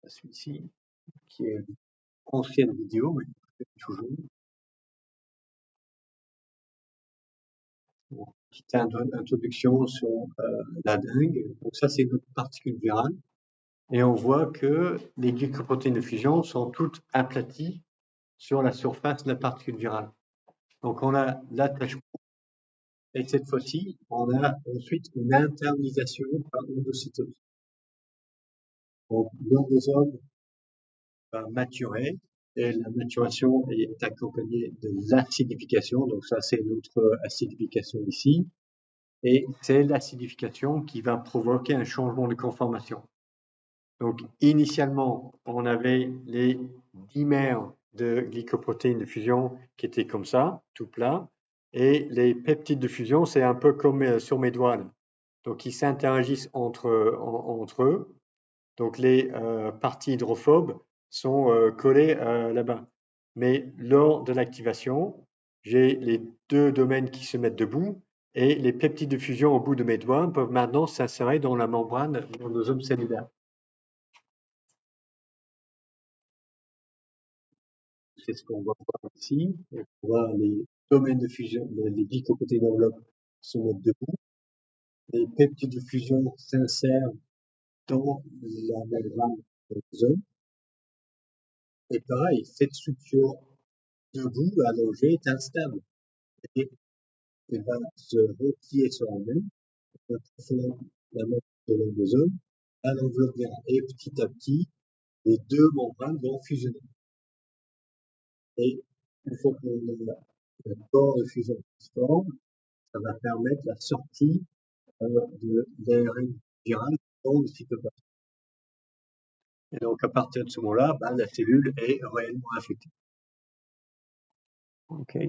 [SPEAKER 1] Celui-ci, qui est une ancienne vidéo, mais toujours. Bon, petite introduction sur la dengue. Donc ça, c'est notre particule virale. Et on voit que les glycoprotéines de fusion sont toutes aplaties sur la surface de la particule virale. Donc on a l'attachement. Et cette fois-ci, on a ensuite une internalisation par endocytose. Donc l'endosome va maturer et la maturation est accompagnée de l'acidification. Donc ça, c'est notre acidification ici. Et c'est l'acidification qui va provoquer un changement de conformation. Donc initialement, on avait les dimères de glycoprotéines de fusion qui étaient comme ça, tout plat. Et les peptides de fusion, c'est un peu comme sur mes doigts. Donc ils s'interagissent entre eux. Donc les parties hydrophobes sont collées là-bas. Mais lors de l'activation, j'ai les deux domaines qui se mettent debout et les peptides de fusion au bout de mes doigts peuvent maintenant s'insérer dans la membrane de l'endosome cellulaire. C'est ce qu'on va voir ici. On voit les domaines de fusion, les glycoprotéines d'enveloppe se mettent debout. Les peptides de fusion s'insèrent dans la membrane de l'endosome. Et pareil, cette structure debout, allongée, est instable. Et elle va se replier sur elle-même, va transformer la membrane de l'endosome à l'enveloppe virale. Et petit à petit, les deux membranes vont fusionner. Et une fois qu'on a un corps de fusion qui se forme, ça va permettre la sortie de l'ARN viral dans le cytoplasme. Et donc, à partir de ce moment-là, la cellule est réellement infectée. OK.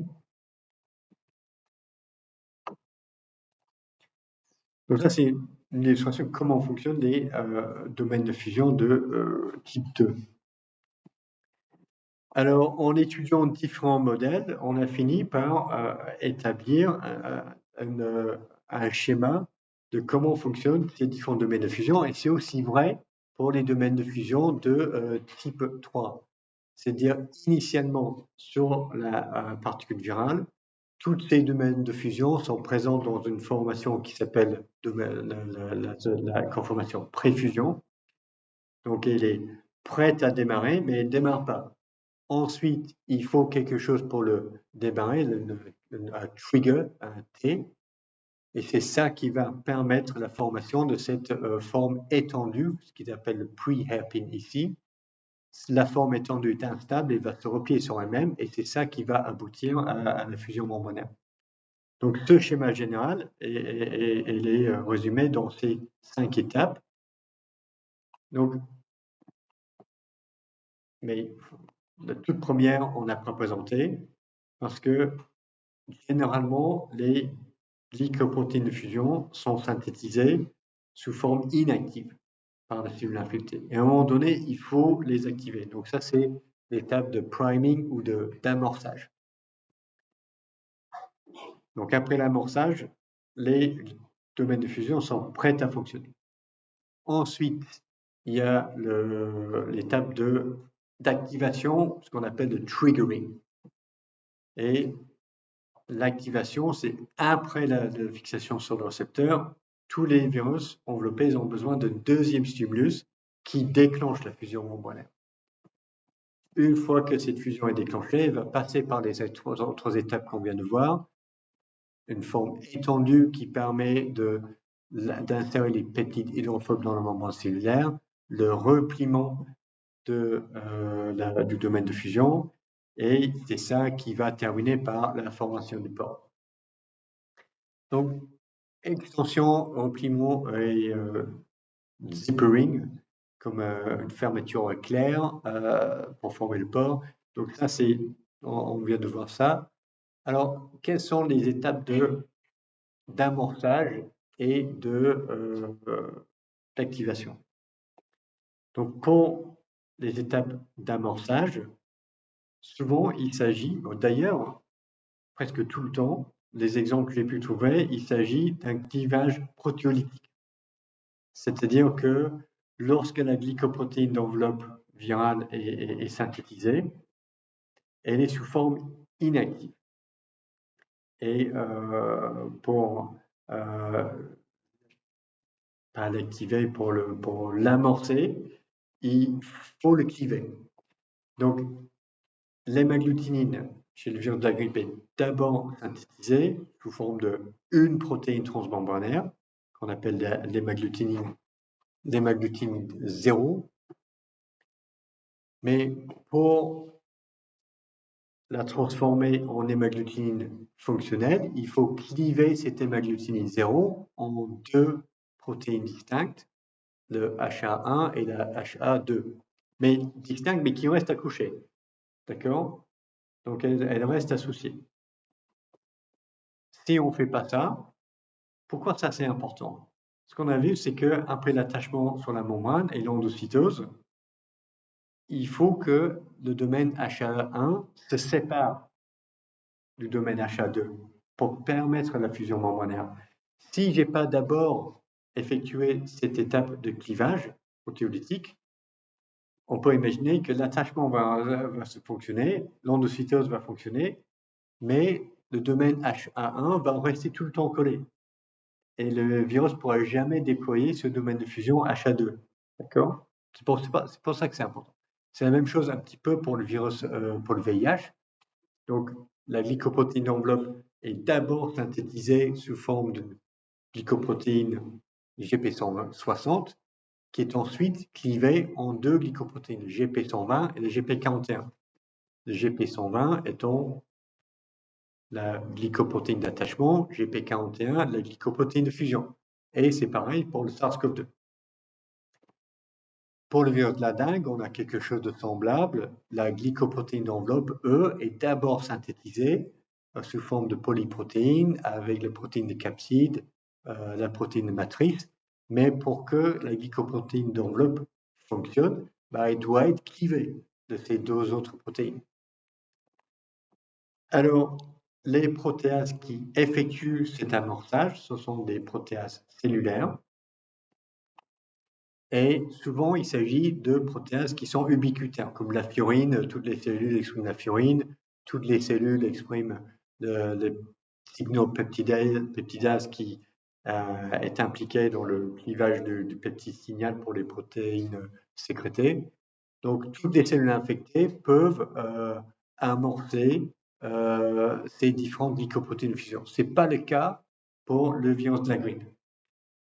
[SPEAKER 1] Donc ça, c'est une illustration de comment fonctionnent les domaines de fusion de type 2. Alors, en étudiant différents modèles, on a fini par établir un schéma de comment fonctionnent ces différents domaines de fusion. Et c'est aussi vrai pour les domaines de fusion de type 3. C'est-à-dire, initialement, sur la particule virale, tous ces domaines de fusion sont présents dans une formation qui s'appelle la conformation préfusion. Donc, elle est prête à démarrer, mais elle ne démarre pas. Ensuite, il faut quelque chose pour le démarrer, un trigger, un T, et c'est ça qui va permettre la formation de cette forme étendue, ce qu'ils appellent le pre-hairpin ici. La forme étendue est instable et va se replier sur elle-même, et c'est ça qui va aboutir à la fusion membranaire. Donc, ce schéma général est résumé dans ces 5 étapes. Donc, mais la toute première, on n'a pas présenté, parce que généralement, les glycoprotéines de fusion sont synthétisées sous forme inactive par la cellule infectée. Et à un moment donné, il faut les activer. Donc ça, c'est l'étape de priming ou d'amorçage. Donc après l'amorçage, les domaines de fusion sont prêts à fonctionner. Ensuite, il y a l'étape d'activation, ce qu'on appelle le triggering. Et l'activation, c'est après la fixation sur le récepteur, tous les virus enveloppés ont besoin d'un deuxième stimulus qui déclenche la fusion membranaire. Une fois que cette fusion est déclenchée, elle va passer par les autres étapes qu'on vient de voir. Une forme étendue qui permet d'insérer les peptides hydrophobes dans la membrane cellulaire, le repliement du domaine de fusion, et c'est ça qui va terminer par la formation du pore. Donc, extension, repliement et zippering, comme une fermeture claire pour former le pore. Donc ça, on vient de voir ça. Alors, quelles sont les étapes d'amorçage et d'activation? Donc, pour les étapes d'amorçage, souvent il s'agit, d'ailleurs, presque tout le temps, les exemples que j'ai pu trouver, il s'agit d'un clivage protéolytique. C'est-à-dire que lorsque la glycoprotéine d'enveloppe virale est synthétisée, elle est sous forme inactive. Et pour pas l'activer, pour l'amorcer, il faut le cliver. Donc, l'hémagglutinine chez le virus de la grippe est d'abord synthétisée sous forme d'une protéine transmembranaire qu'on appelle l'hémagglutinine 0. Mais pour la transformer en hémagglutinine fonctionnelle, il faut cliver cette hémagglutinine 0 en deux protéines distinctes, le HA1 et la HA2. Mais distinctes, mais qui restent accouchées. D'accord? Donc, elles restent associées. Si on ne fait pas ça, pourquoi ça c'est important? Ce qu'on a vu, c'est qu'après l'attachement sur la membrane et l'endocytose, il faut que le domaine HA1 se sépare du domaine HA2 pour permettre la fusion membranaire. Si je n'ai pas d'abord effectué cette étape de clivage protéolytique, on peut imaginer que l'attachement va se fonctionner, l'endocytose va fonctionner, mais le domaine HA1 va rester tout le temps collé. Et le virus ne pourra jamais déployer ce domaine de fusion HA2. D'accord? C'est pour ça que c'est important. C'est la même chose un petit peu pour le virus, pour le VIH. Donc, la glycoprotéine d'enveloppe est d'abord synthétisée sous forme de glycoprotéine GP160, qui est ensuite clivée en deux glycoprotéines, le GP120 et le GP41. Le GP120 étant la glycoprotéine d'attachement, GP41, la glycoprotéine de fusion. Et c'est pareil pour le SARS-CoV-2. Pour le virus de la dengue, on a quelque chose de semblable. La glycoprotéine d'enveloppe, est d'abord synthétisée sous forme de polyprotéines avec les protéines de capside, la protéine de matrice. Mais pour que la glycoprotéine d'enveloppe fonctionne, elle doit être clivée de ces deux autres protéines. Alors, les protéases qui effectuent cet amorçage, ce sont des protéases cellulaires. Et souvent, il s'agit de protéases qui sont ubiquitaires, comme la furine. Toutes les cellules expriment la furine, toutes les cellules expriment le signal peptidase qui est impliqué dans le clivage du peptide signal pour les protéines sécrétées. Donc, toutes les cellules infectées peuvent amorcer ces différentes glycoprotéines de fusion. Ce n'est pas le cas pour le virus de la grippe.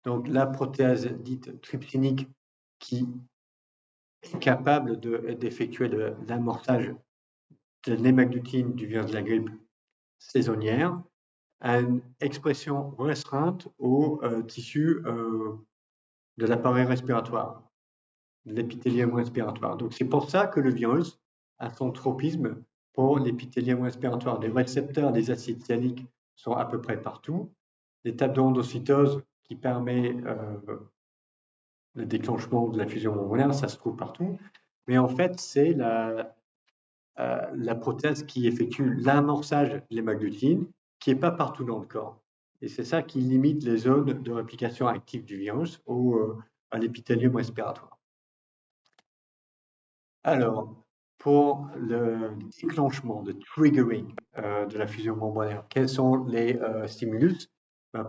[SPEAKER 1] Donc, la protéase dite trypsinique qui est capable d'effectuer l'amorçage de l'hémagglutinine du virus de la grippe saisonnière a une expression restreinte au tissu de l'appareil respiratoire, de l'épithélium respiratoire. Donc, c'est pour ça que le virus a son tropisme pour l'épithélium respiratoire. Les récepteurs des acides sialiques sont à peu près partout. L'étape d'endocytose qui permet le déclenchement de la fusion membranaire, ça se trouve partout. Mais en fait, c'est la protéase qui effectue l'amorçage de l'hémagglutinine qui n'est pas partout dans le corps. Et c'est ça qui limite les zones de réplication active du virus à l'épithélium respiratoire. Alors, pour le déclenchement, le triggering de la fusion membranaire, quels sont les stimulus?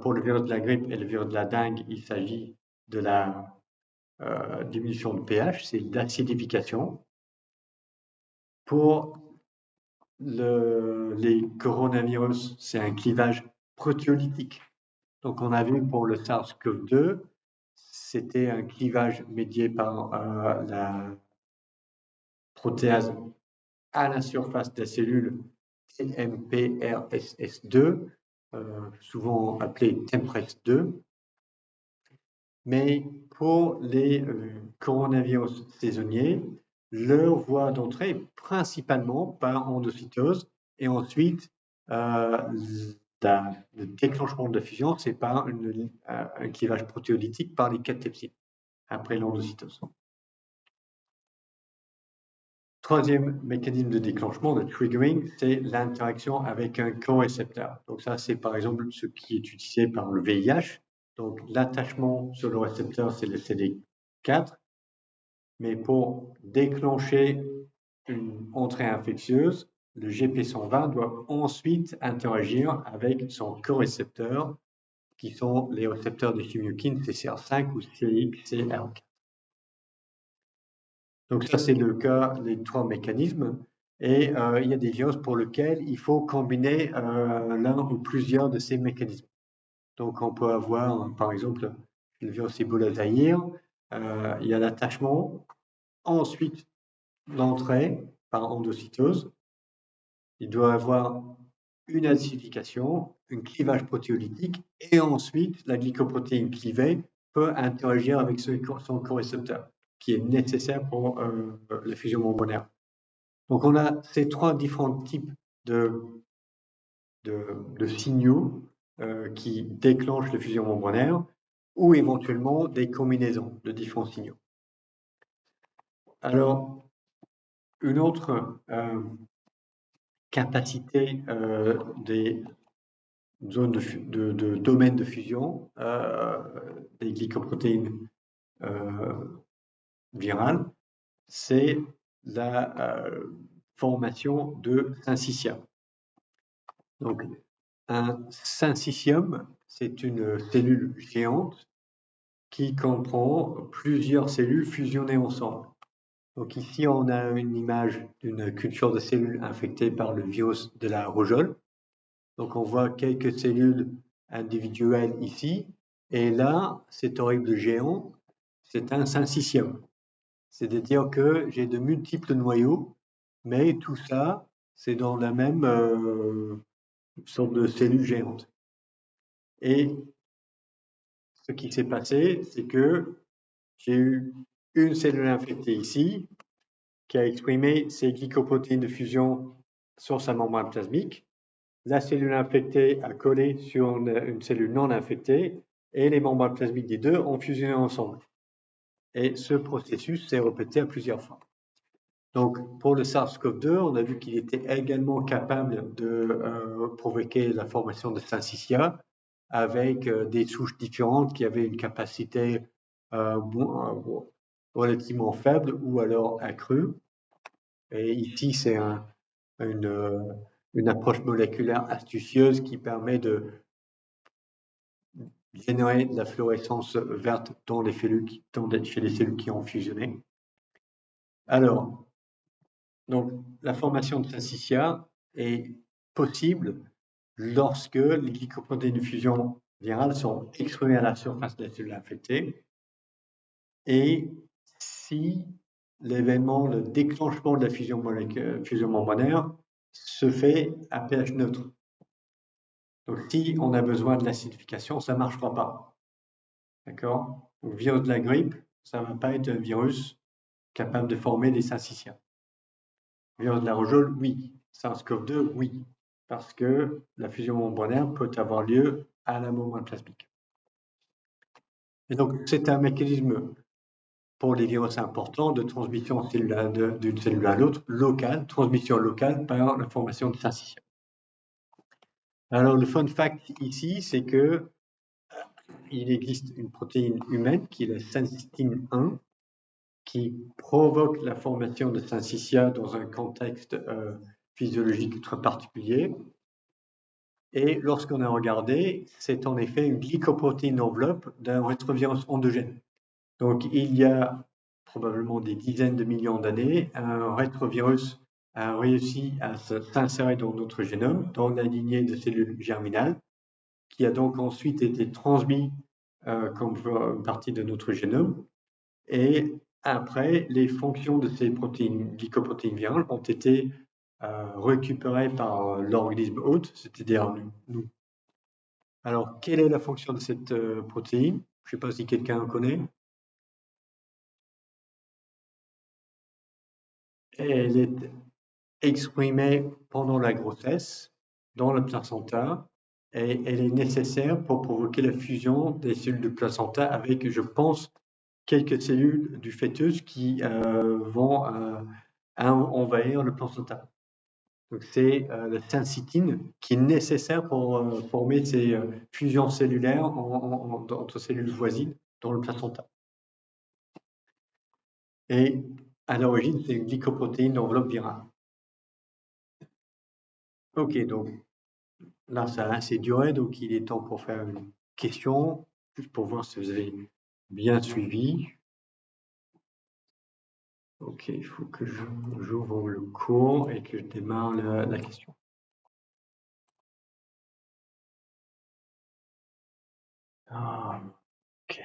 [SPEAKER 1] Pour le virus de la grippe et le virus de la dengue, il s'agit de la diminution de pH, c'est l'acidification. Pour les coronavirus, c'est un clivage protéolytique. Donc, on a vu pour le SARS-CoV-2, c'était un clivage médié par la protéase à la surface de la cellule TMPRSS2, souvent appelé TMPRSS2. Mais pour les coronavirus saisonniers, leur voie d'entrée est principalement par endocytose et ensuite le déclenchement de la fusion, c'est par un clivage protéolytique par les cathepsines après l'endocytose. Troisième mécanisme de déclenchement, de triggering, c'est l'interaction avec un corécepteur. Donc ça, c'est par exemple ce qui est utilisé par le VIH. Donc l'attachement sur le récepteur, c'est le CD4. Mais pour déclencher une entrée infectieuse, le GP120 doit ensuite interagir avec son corécepteur, qui sont les récepteurs de chimiokines CCR5 ou CXCR4. Donc ça, c'est le cas des trois mécanismes. Et il y a des virus pour lesquels il faut combiner l'un ou plusieurs de ces mécanismes. Donc on peut avoir, par exemple, le virus Ebola Zaïre, il y a l'attachement, ensuite l'entrée par endocytose. Il doit avoir une acidification, un clivage protéolytique, et ensuite la glycoprotéine clivée peut interagir avec son corécepteur, qui est nécessaire pour la fusion membranaire. Donc on a ces trois différents types de signaux qui déclenchent la fusion membranaire, ou éventuellement des combinaisons de différents signaux. Alors, une autre capacité des zones de domaines de fusion des glycoprotéines virales, c'est la formation de syncytia. Donc, un syncytium, c'est une cellule géante qui comprend plusieurs cellules fusionnées ensemble. Donc ici, on a une image d'une culture de cellules infectées par le virus de la rougeole. Donc on voit quelques cellules individuelles ici, et là, cet horrible géant, c'est un syncytium. C'est-à-dire que j'ai de multiples noyaux, mais tout ça, c'est dans la même sorte de cellule géante. Et ce qui s'est passé, c'est que j'ai eu une cellule infectée ici, qui a exprimé ses glycoprotéines de fusion sur sa membrane plasmique. La cellule infectée a collé sur une cellule non infectée et les membranes plasmiques des deux ont fusionné ensemble. Et ce processus s'est répété à plusieurs fois. Donc, pour le SARS-CoV-2, on a vu qu'il était également capable de provoquer la formation de syncytia avec des souches différentes qui avaient une capacité relativement faible ou alors accrue. Et ici, c'est une approche moléculaire astucieuse qui permet de générer de la fluorescence verte dans les cellules chez les cellules qui ont fusionné. Alors, donc, la formation de syncytia est possible lorsque les glycoprotéines de fusion virale sont exprimées à la surface de la cellule infectée et si l'événement, le déclenchement de la fusion membranaire se fait à pH neutre. Donc, si on a besoin de l'acidification, ça ne marchera pas. D'accord? Le virus de la grippe, ça ne va pas être un virus capable de former des syncytiens. Le virus de la rougeole, oui. SARS-CoV-2, oui. Parce que la fusion membranaire peut avoir lieu à la membrane plasmique. Et donc, c'est un mécanisme pour les virus importants de transmission d'une cellule à l'autre, locale, transmission locale par la formation de syncytiens. Alors, le fun fact ici, c'est que il existe une protéine humaine qui est la syncytine 1 qui provoque la formation de syncytia dans un contexte physiologique très particulier. Et lorsqu'on a regardé, c'est en effet une glycoprotéine enveloppe d'un rétrovirus endogène. Donc, il y a probablement des dizaines de millions d'années, un rétrovirus a réussi à s'insérer dans notre génome, dans la lignée de cellules germinales, qui a donc ensuite été transmis comme partie de notre génome. Et après, les fonctions de ces glycoprotéines virales ont été récupérées par l'organisme hôte, c'est-à-dire nous. Alors, quelle est la fonction de cette protéine? Je ne sais pas si quelqu'un en connaît. Elle est exprimée pendant la grossesse, dans le placenta, et elle est nécessaire pour provoquer la fusion des cellules de placenta avec, je pense, quelques cellules du fœtus qui vont à envahir le placenta. Donc c'est la syncytine qui est nécessaire pour former ces fusions cellulaires entre cellules voisines dans le placenta. Et à l'origine, c'est une glycoprotéine d'enveloppe virale. Ok, donc là, ça a assez duré, donc il est temps pour faire une question, juste pour voir si vous avez bien suivi. Ok, il faut que j'ouvre le cours et que je démarre la question. Ah, ok.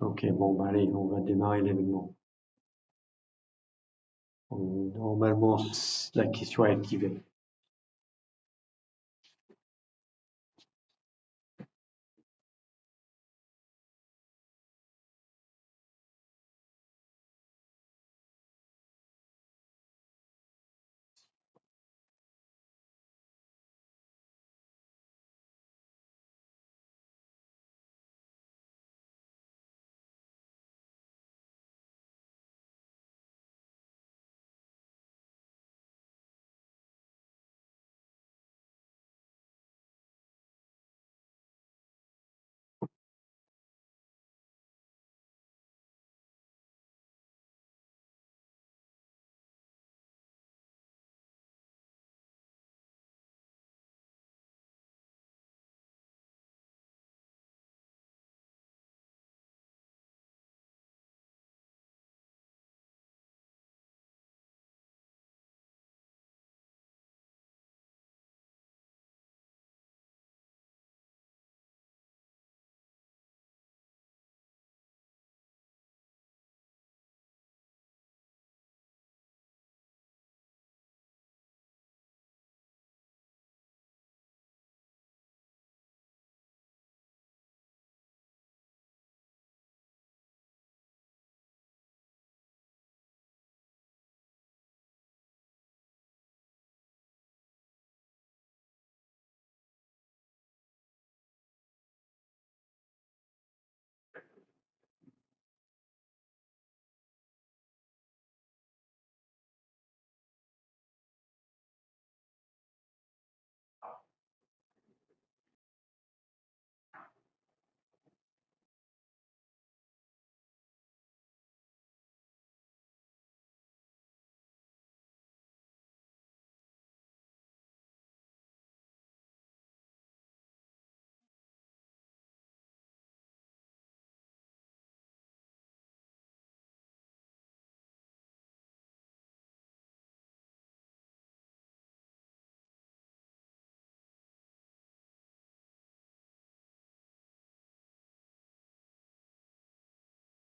[SPEAKER 1] Ok, bon, bah, allez, on va démarrer l'événement. Normalement, la question est activée.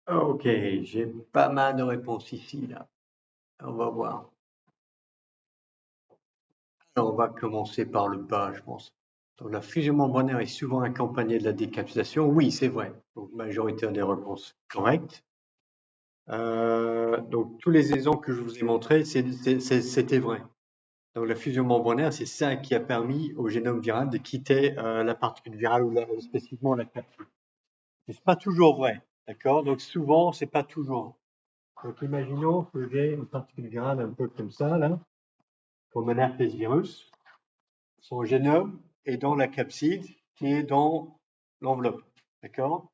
[SPEAKER 1] Ok, j'ai pas mal de réponses ici, là. On va voir. Alors, on va commencer par le bas, je pense. Donc, la fusion membranaire est souvent accompagnée de la décapsulation. Oui, c'est vrai. Donc, majorité des réponses correctes. Donc, tous les exemples que je vous ai montrés, c'était vrai. Donc, la fusion membranaire, c'est ça qui a permis au génome viral de quitter la particule virale ou spécifiquement la capsule. Mais c'est pas toujours vrai, d'accord? Donc, souvent, c'est pas toujours. Donc, imaginons que j'ai une particule virale un peu comme ça, là, comme un herpès-virus. Son génome est dans la capside qui est dans l'enveloppe, d'accord?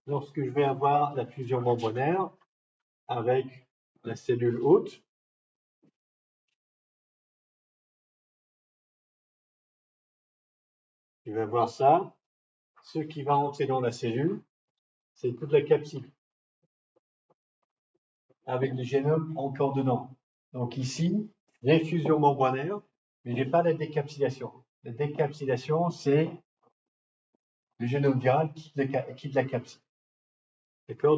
[SPEAKER 1] Lorsque je vais avoir la fusion membranaire avec la cellule hôte, je vais avoir ça. Ce qui va entrer dans la cellule, c'est toute la capside, avec le génome encore dedans. Donc ici, j'ai fusion membranaire, mais j'ai pas la décapsulation. La décapsulation, c'est le génome viral qui quitte la capside. D'accord?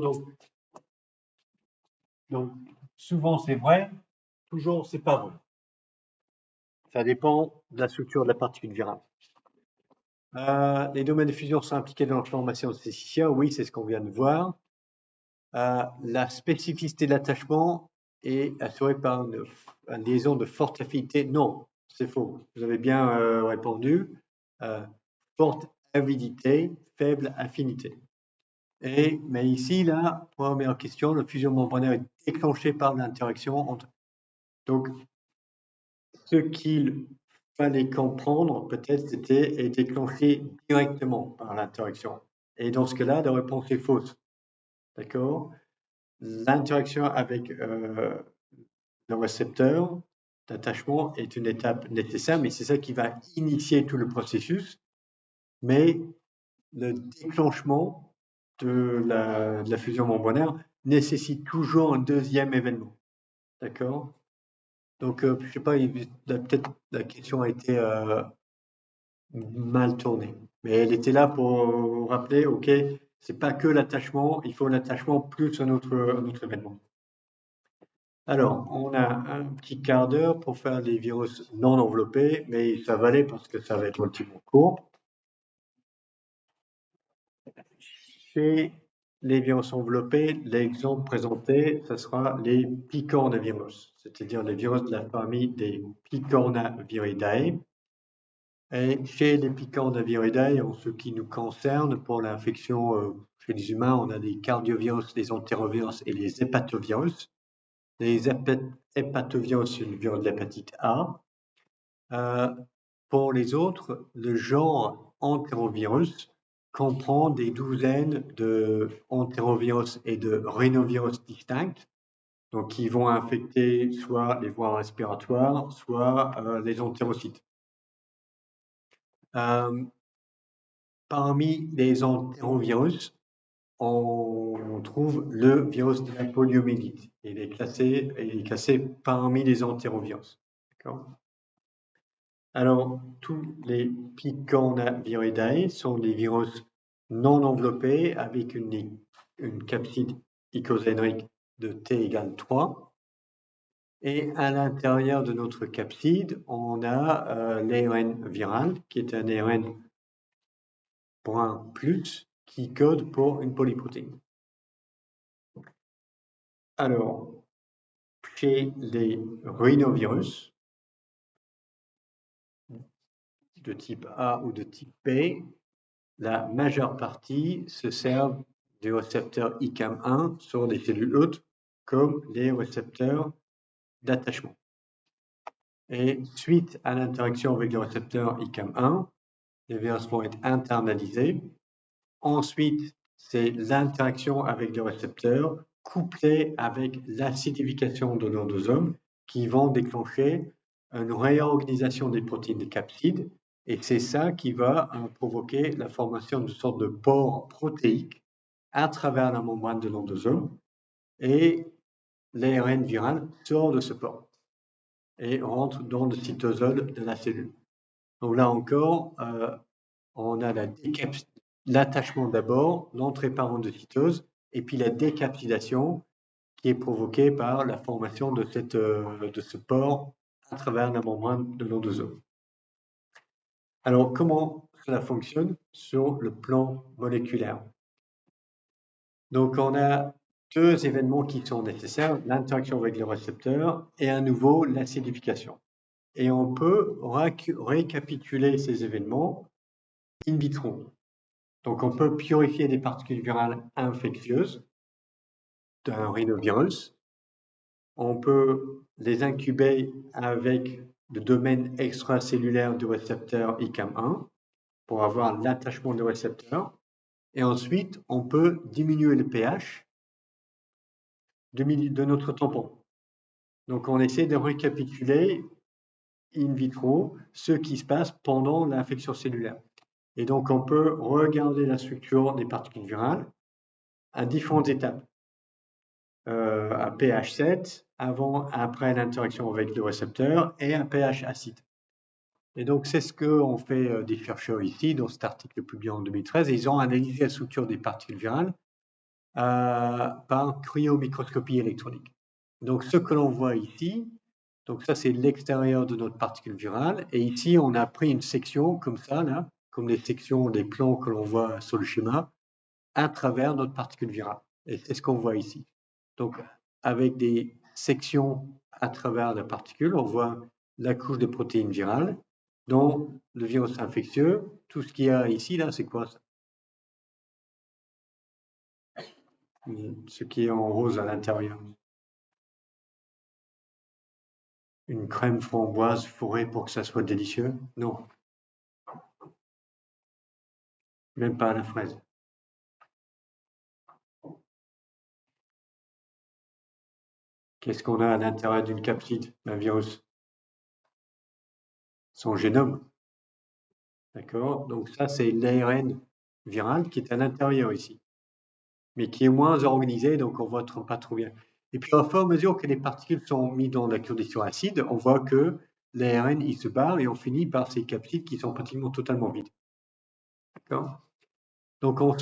[SPEAKER 1] Donc, souvent c'est vrai, toujours c'est pas vrai. Ça dépend de la structure de la particule virale. Les domaines de fusion sont impliqués dans la formation de ces scissions. Oui, c'est ce qu'on vient de voir. La spécificité de l'attachement est assurée par une liaison de forte affinité. Non, c'est faux. Vous avez bien répondu. Forte avidité, faible affinité. Mais ici, la première question, la fusion membranaire est déclenchée par l'interaction entre. Donc, ce qu'il fallait comprendre, peut-être, c'était est déclenché directement par l'interaction. Et dans ce cas-là, la réponse est fausse. D'accord? L'interaction avec le récepteur d'attachement est une étape nécessaire, mais c'est ça qui va initier tout le processus. Mais le déclenchement de la fusion membranaire nécessite toujours un deuxième événement. D'accord? Donc, je ne sais pas, peut-être la question a été mal tournée. Mais elle était là pour vous rappeler, OK, c'est pas que l'attachement, il faut l'attachement plus un autre événement. Alors, on a un petit quart d'heure pour faire les virus non enveloppés, mais ça va aller parce que ça va être relativement court. Chez les virus enveloppés, l'exemple présenté, ce sera les picornavirus, c'est-à-dire les virus de la famille des Picornaviridae. Et chez les Picornaviridae, en ce qui nous concerne, pour l'infection chez les humains, on a des cardiovirus, les entérovirus et les hépatovirus. Les hépatovirus, c'est le virus de l'hépatite A. Pour les autres, le genre entérovirus comprend des douzaines de entérovirus et de rhinovirus distincts, donc qui vont infecter soit les voies respiratoires, soit les entérocytes. Parmi les entérovirus, on trouve le virus de la poliomyélite. Il est classé parmi les entérovirus. D'accord ? Alors, tous les Picornaviridae sont des virus non enveloppés avec une capside icosahèdrique de T égale 3. Et à l'intérieur de notre capside, on a l'ARN viral, qui est un ARN brun plus, qui code pour une polyprotéine. Alors, chez les rhinovirus, de type A ou de type B, la majeure partie se servent des récepteurs ICAM1 sur des cellules hôtes comme les récepteurs d'attachement. Et suite à l'interaction avec le récepteur ICAM1, les virus vont être internalisés. Ensuite, c'est l'interaction avec le récepteur couplée avec l'acidification de l'endosome qui vont déclencher une réorganisation des protéines des capsides. Et c'est ça qui va provoquer la formation d'une sorte de pore protéique à travers la membrane de l'endosome. Et l'ARN viral sort de ce pore et rentre dans le cytosol de la cellule. Donc là encore, on a l'attachement d'abord, l'entrée par endocytose, et puis la décapsidation qui est provoquée par la formation de ce pore à travers la membrane de l'endosome. Alors, comment cela fonctionne sur le plan moléculaire? Donc, on a deux événements qui sont nécessaires, l'interaction avec le récepteur et à nouveau l'acidification. Et on peut récapituler ces événements in vitro. Donc, on peut purifier des particules virales infectieuses d'un rhinovirus. On peut les incuber avec le domaine extracellulaire du récepteur ICAM1 pour avoir l'attachement du récepteur. Et ensuite, on peut diminuer le pH de notre tampon. Donc, on essaie de récapituler in vitro ce qui se passe pendant l'infection cellulaire. Et donc, on peut regarder la structure des particules virales à différentes étapes. À pH 7, avant, après l'interaction avec le récepteur, et à pH acide. Et donc, c'est ce qu'ont fait des chercheurs ici, dans cet article publié en 2013, et ils ont analysé la structure des particules virales par cryomicroscopie électronique. Donc, ce que l'on voit ici, donc ça, c'est l'extérieur de notre particule virale, et ici, on a pris une section comme ça, là, comme les sections, les plans que l'on voit sur le schéma, à travers notre particule virale. Et c'est ce qu'on voit ici. Donc, avec des sections à travers la particule, on voit la couche de protéines virales, dont le virus infectieux. Tout ce qu'il y a ici, là, c'est quoi ça? Ce qui est en rose à l'intérieur. Une crème framboise fourrée pour que ça soit délicieux? Non, même pas à la fraise. Qu'est-ce qu'on a à l'intérieur d'une capside, d'un virus? Son génome. D'accord? Donc ça, c'est l'ARN viral qui est à l'intérieur ici, mais qui est moins organisé, donc on voit pas trop bien. Et puis, au fur et à mesure que les particules sont mises dans la condition acide, on voit que l'ARN, il se barre et on finit par ces capsides qui sont pratiquement totalement vides. D'accord? Donc, on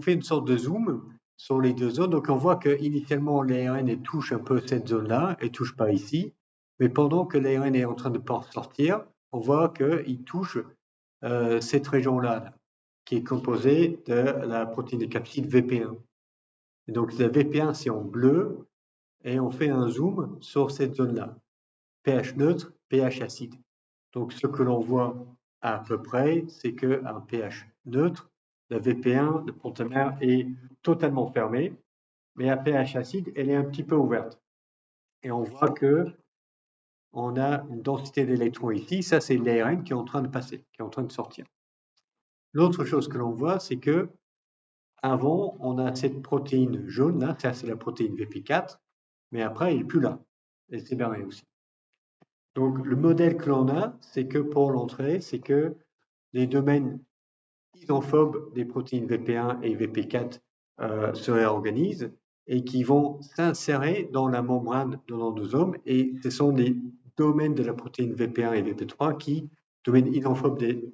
[SPEAKER 1] fait une sorte de zoom sur les deux zones. Donc, on voit qu'initialement, l'ARN touche un peu cette zone-là et touche pas ici. Mais pendant que l'ARN est en train de sortir, on voit qu'il touche cette région-là, qui est composée de la protéine de capside VP1. Et donc, la VP1, c'est en bleu, et on fait un zoom sur cette zone-là. pH neutre, pH acide. Donc, ce que l'on voit à peu près, c'est qu'un pH neutre, la VP1 de pentamère est totalement fermée, mais à pH acide, elle est un petit peu ouverte. Et on voit que on a une densité d'électrons ici. Ça, c'est l'ARN qui est en train de passer, qui est en train de sortir. L'autre chose que l'on voit, c'est que avant, on a cette protéine jaune là, ça c'est la protéine VP4, mais après, elle n'est plus là. Elle s'est barrée aussi. Donc, le modèle que l'on a, c'est que pour l'entrée, c'est que les domaines isophobes des protéines VP1 et VP4 se réorganisent et qui vont s'insérer dans la membrane de l'endosome. Et ce sont les domaines de la protéine VP1 et VP3 qui, domaines isophobes des...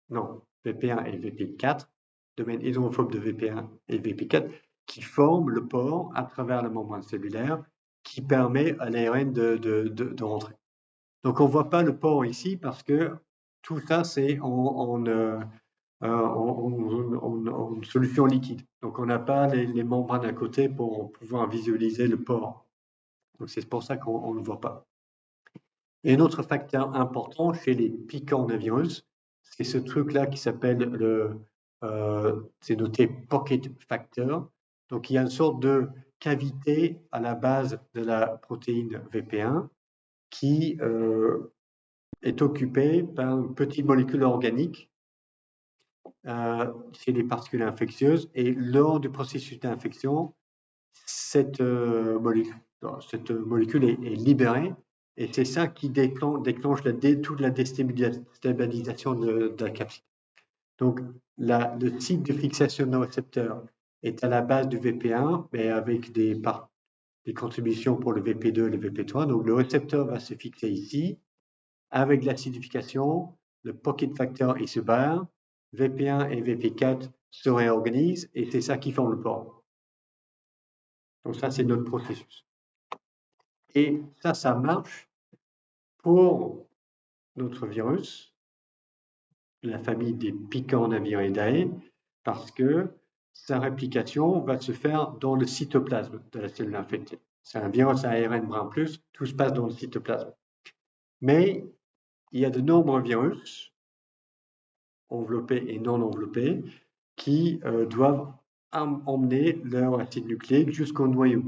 [SPEAKER 1] Non, VP1 et VP4, domaines isophobes de VP1 et VP4, qui forment le pore à travers la membrane cellulaire qui permet à l'ARN de rentrer. Donc, on ne voit pas le pore ici parce que tout ça, c'est en solution liquide. Donc, on n'a pas les membranes à côté pour pouvoir visualiser le pore. Donc, c'est pour ça qu'on ne le voit pas. Et un autre facteur important chez les picornavirus, c'est ce truc-là qui s'appelle c'est noté pocket factor. Donc, il y a une sorte de cavité à la base de la protéine VP1 qui est occupée par une petite molécule organique chez les particules infectieuses. Et lors du processus d'infection, cette molécule est libérée. Et c'est ça qui déclenche toute la déstabilisation de la capside. Donc, le site de fixation de nos récepteurs est à la base du VP1, mais avec des contributions pour le VP2 et le VP3. Donc, le récepteur va se fixer ici. Avec l'acidification, le pocket factor il se barre, VP1 et VP4 se réorganisent et c'est ça qui forme le pore. Donc ça, c'est notre processus. Et ça marche pour notre virus, la famille des Picornaviridae, parce que sa réplication va se faire dans le cytoplasme de la cellule infectée. C'est un virus à ARN brun plus, tout se passe dans le cytoplasme. Mais il y a de nombreux virus, enveloppés et non enveloppés, qui doivent emmener leur acide nucléique jusqu'au noyau.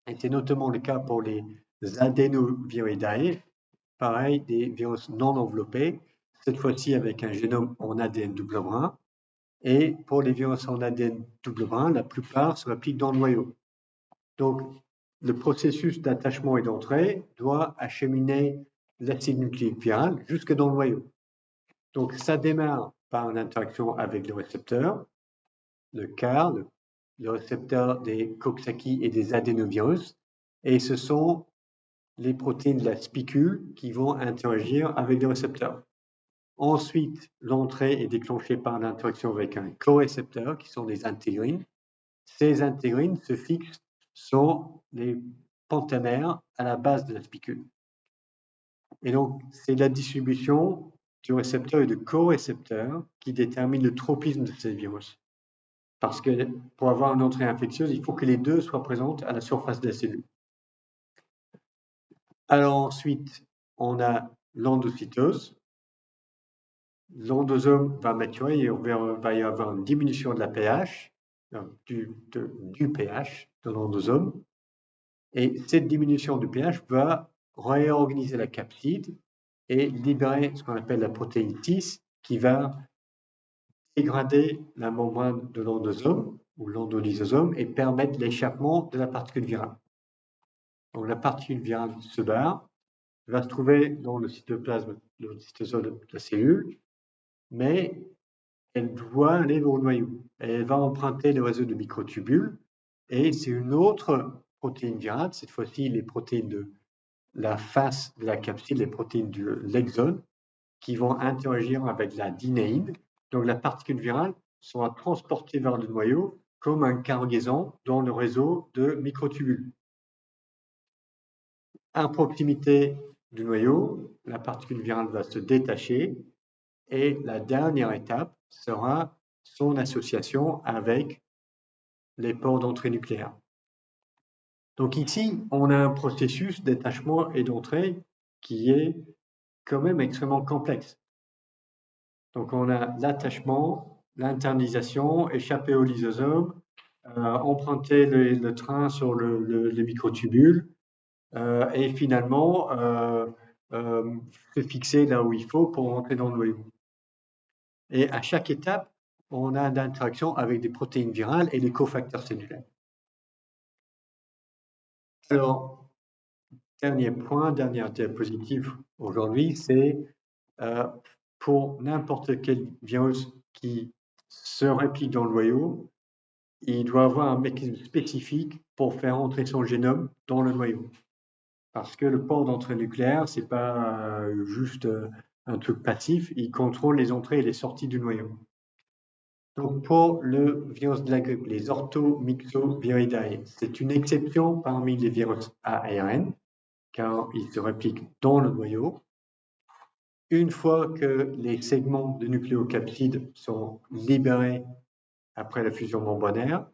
[SPEAKER 1] Et c'est notamment le cas pour les adénoviridae, pareil, des virus non enveloppés, cette fois-ci avec un génome en ADN double brun. Et pour les virus en ADN double brun, la plupart se répliquent dans le noyau. Donc, le processus d'attachement et d'entrée doit acheminer l'acide nucléique viral jusque dans le noyau. Donc, ça démarre par une interaction avec le récepteur, le CAR, le récepteur des Coxsackie et des adénovirus, et ce sont les protéines de la spicule qui vont interagir avec le récepteur. Ensuite, l'entrée est déclenchée par l'interaction avec un co-récepteur qui sont des intégrines. Ces intégrines se fixent sur les pentamères à la base de la spicule. Et donc, c'est la distribution du récepteur et du co-récepteur qui déterminent le tropisme de ces virus. Parce que pour avoir une entrée infectieuse, il faut que les deux soient présentes à la surface de la cellule. Alors ensuite, on a l'endocytose. L'endosome va maturer et il va y avoir une diminution de la pH, du pH de l'endosome. Et cette diminution du pH va réorganiser la capside et libérer ce qu'on appelle la protéine TIS qui va dégrader la membrane de l'endosome ou l'endolysosome et permettre l'échappement de la particule virale. Donc la particule virale se barre, va se trouver dans le cytoplasme, le cytosol de la cellule, mais elle doit aller vers le noyau. Elle va emprunter le réseau de microtubules et c'est une autre protéine virale, cette fois-ci les protéines de la face de la capsule, les protéines de l'exone, qui vont interagir avec la dinéine. Donc la particule virale sera transportée vers le noyau comme un cargaison dans le réseau de microtubules. À proximité du noyau, la particule virale va se détacher et la dernière étape sera son association avec les ports d'entrée nucléaire. Donc ici, on a un processus d'attachement et d'entrée qui est quand même extrêmement complexe. Donc on a l'attachement, l'internalisation, échapper au lysosome, emprunter le train sur le microtubule et finalement se fixer là où il faut pour rentrer dans le noyau. Et à chaque étape, on a d'interaction avec des protéines virales et des cofacteurs cellulaires. Alors, dernier point, dernière diapositive aujourd'hui, c'est pour n'importe quel virus qui se réplique dans le noyau, il doit avoir un mécanisme spécifique pour faire entrer son génome dans le noyau. Parce que le port d'entrée nucléaire, c'est pas juste un truc passif, il contrôle les entrées et les sorties du noyau. Donc pour le virus de la grippe, les orthomyxoviridae, c'est une exception parmi les virus à ARN, car ils se répliquent dans le noyau. Une fois que les segments de nucléocapsides sont libérés après la fusion membranaire,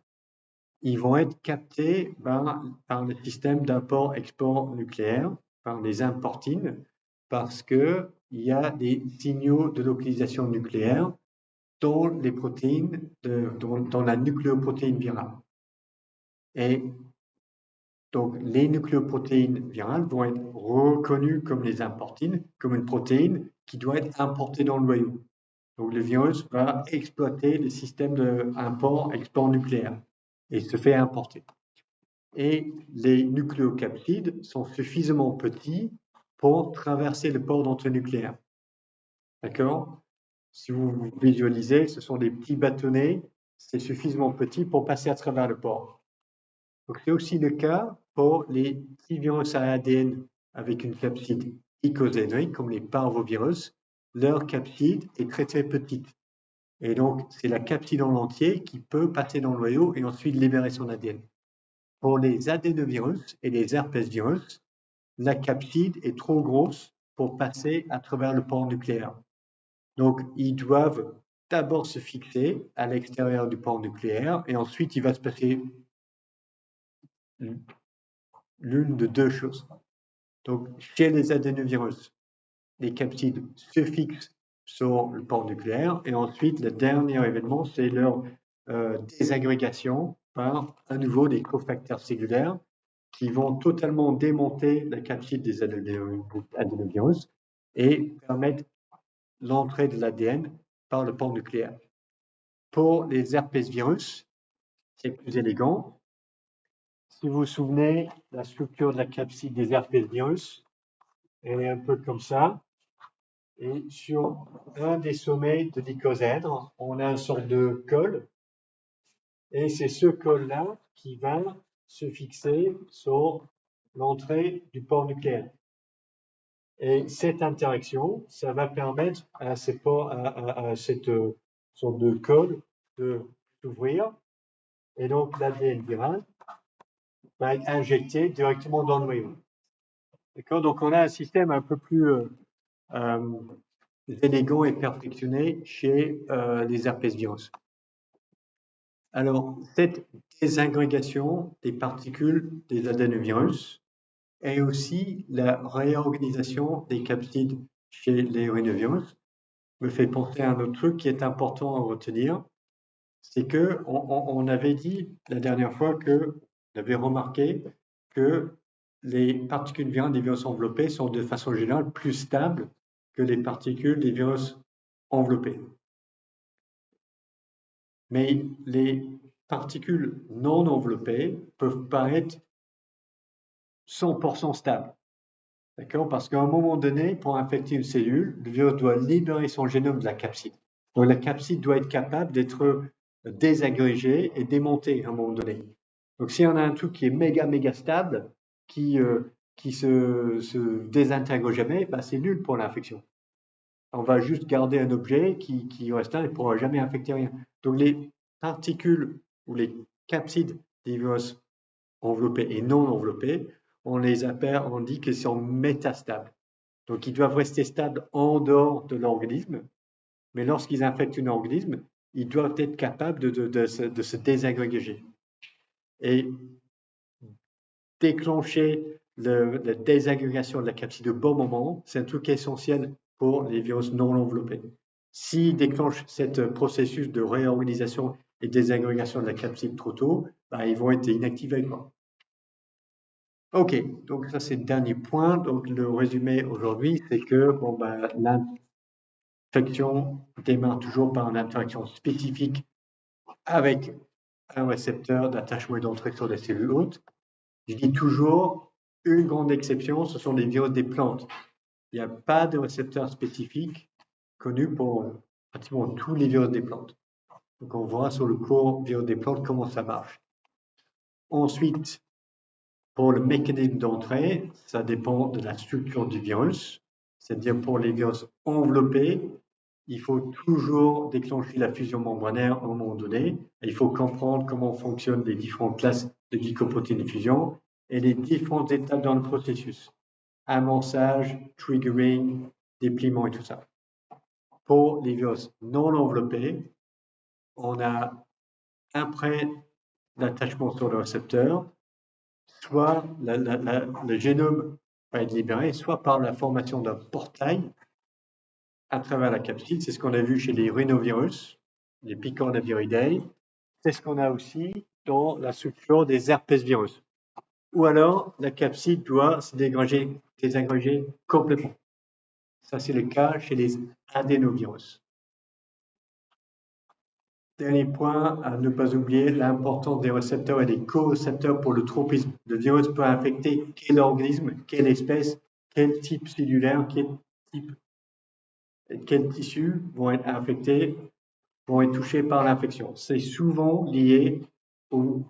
[SPEAKER 1] ils vont être captés par le système d'import-export nucléaire, par les importines, parce qu'il y a des signaux de localisation nucléaire dans les protéines, dans la nucléoprotéine virale. Et donc, les nucléoprotéines virales vont être reconnues comme les importines, comme une protéine qui doit être importée dans le noyau. Donc, le virus va exploiter le système d'import-export nucléaire et se fait importer. Et les nucléocapsides sont suffisamment petits pour traverser le port d'entrée nucléaire. D'accord? Si vous visualisez, ce sont des petits bâtonnets, c'est suffisamment petit pour passer à travers le port. Donc, c'est aussi le cas pour les petits virus à ADN avec une capside icosahédrique, comme les parvovirus. Leur capside est très très petite. Et donc, c'est la capside en entier qui peut passer dans le noyau et ensuite libérer son ADN. Pour les adénovirus et les herpesvirus, la capside est trop grosse pour passer à travers le port nucléaire. Donc, ils doivent d'abord se fixer à l'extérieur du port nucléaire et ensuite, il va se passer l'une de deux choses. Donc, chez les adénovirus, les capsides se fixent sur le port nucléaire et ensuite, le dernier événement, c'est leur désagrégation par à nouveau des cofacteurs cellulaires qui vont totalement démonter la capside des adénovirus et permettre l'entrée de l'ADN par le port nucléaire. Pour les herpesvirus, c'est plus élégant. Si vous vous souvenez, la structure de la capside des herpesvirus, elle est un peu comme ça. Et sur un des sommets de l'icosèdre, on a une sorte de col. Et c'est ce col-là qui va se fixer sur l'entrée du port nucléaire. Et cette interaction, ça va permettre à cette sorte de col de s'ouvrir. Et donc, l'ADN viral va être injecté directement dans le noyau. D'accord? Donc, on a un système un peu plus élégant et perfectionné chez les herpesvirus. Alors, cette désagrégation des particules des adénovirus et aussi la réorganisation des capsides chez les rhinovirus me fait penser à un autre truc qui est important à retenir. C'est que on avait dit la dernière fois que on avait remarqué que les particules virales des virus enveloppés sont de façon générale plus stables que les particules des virus enveloppés. Mais les particules non enveloppées peuvent pas être 100% stables. D'accord? Parce qu'à un moment donné, pour infecter une cellule, le virus doit libérer son génome de la capside. Donc la capside doit être capable d'être désagrégée et démontée à un moment donné. Donc si on a un truc qui est méga stable, qui se désintègre jamais, bah, c'est nul pour l'infection. On va juste garder un objet qui reste là et ne pourra jamais infecter rien. Donc les particules ou les capsides des virus enveloppés et non enveloppés, on dit qu'ils sont métastables. Donc ils doivent rester stables en dehors de l'organisme, mais lorsqu'ils infectent un organisme, ils doivent être capables de se désagréger. Et déclencher la désagrégation de la capside au bon moment, c'est un truc essentiel pour les virus non enveloppés. S'ils déclenchent ce processus de réorganisation et désagrégation de la capside trop tôt, bah, ils vont être inactivés, quoi. Ok, donc ça c'est le dernier point. Donc le résumé aujourd'hui, c'est que bon, bah, l'infection démarre toujours par une interaction spécifique avec un récepteur d'attachement et d'entrée sur les cellules hôtes. Je dis toujours, une grande exception, ce sont les virus des plantes. Il n'y a pas de récepteur spécifique connu pour pratiquement tous les virus des plantes. Donc on voit sur le cours virus des plantes comment ça marche. Ensuite, pour le mécanisme d'entrée, ça dépend de la structure du virus. C'est-à-dire pour les virus enveloppés, il faut toujours déclencher la fusion membranaire à un moment donné. Il faut comprendre comment fonctionnent les différentes classes de glycoprotéines de fusion et les différentes étapes dans le processus. Amorçage, triggering, dépliement et tout ça. Pour les virus non enveloppés, on a après l'attachement sur le récepteur, soit le génome va être libéré, soit par la formation d'un portail à travers la capside. C'est ce qu'on a vu chez les rhinovirus, les Picornaviridae. C'est ce qu'on a aussi dans la structure des herpesvirus. Ou alors, la capside doit se désagréger complètement. Ça, c'est le cas chez les adénovirus. Dernier point à ne pas oublier, l'importance des récepteurs et des co-récepteurs pour le tropisme. Le virus peut infecter quel organisme, quelle espèce, quel type cellulaire, quel tissu vont être infectés, vont être touchés par l'infection. C'est souvent lié aux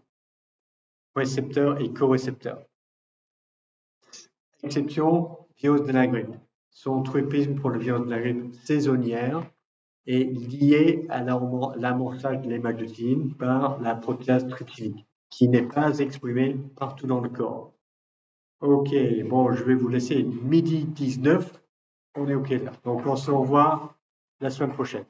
[SPEAKER 1] récepteurs et co-récepteurs. Exception, virus de la grippe. Son tropisme pour le virus de la grippe saisonnière est lié à l'amorçage de l'hémaglutine par la protéase trypsinique, qui n'est pas exprimée partout dans le corps. Ok, bon, je vais vous laisser 12h19. On est ok là. Donc on se revoit la semaine prochaine.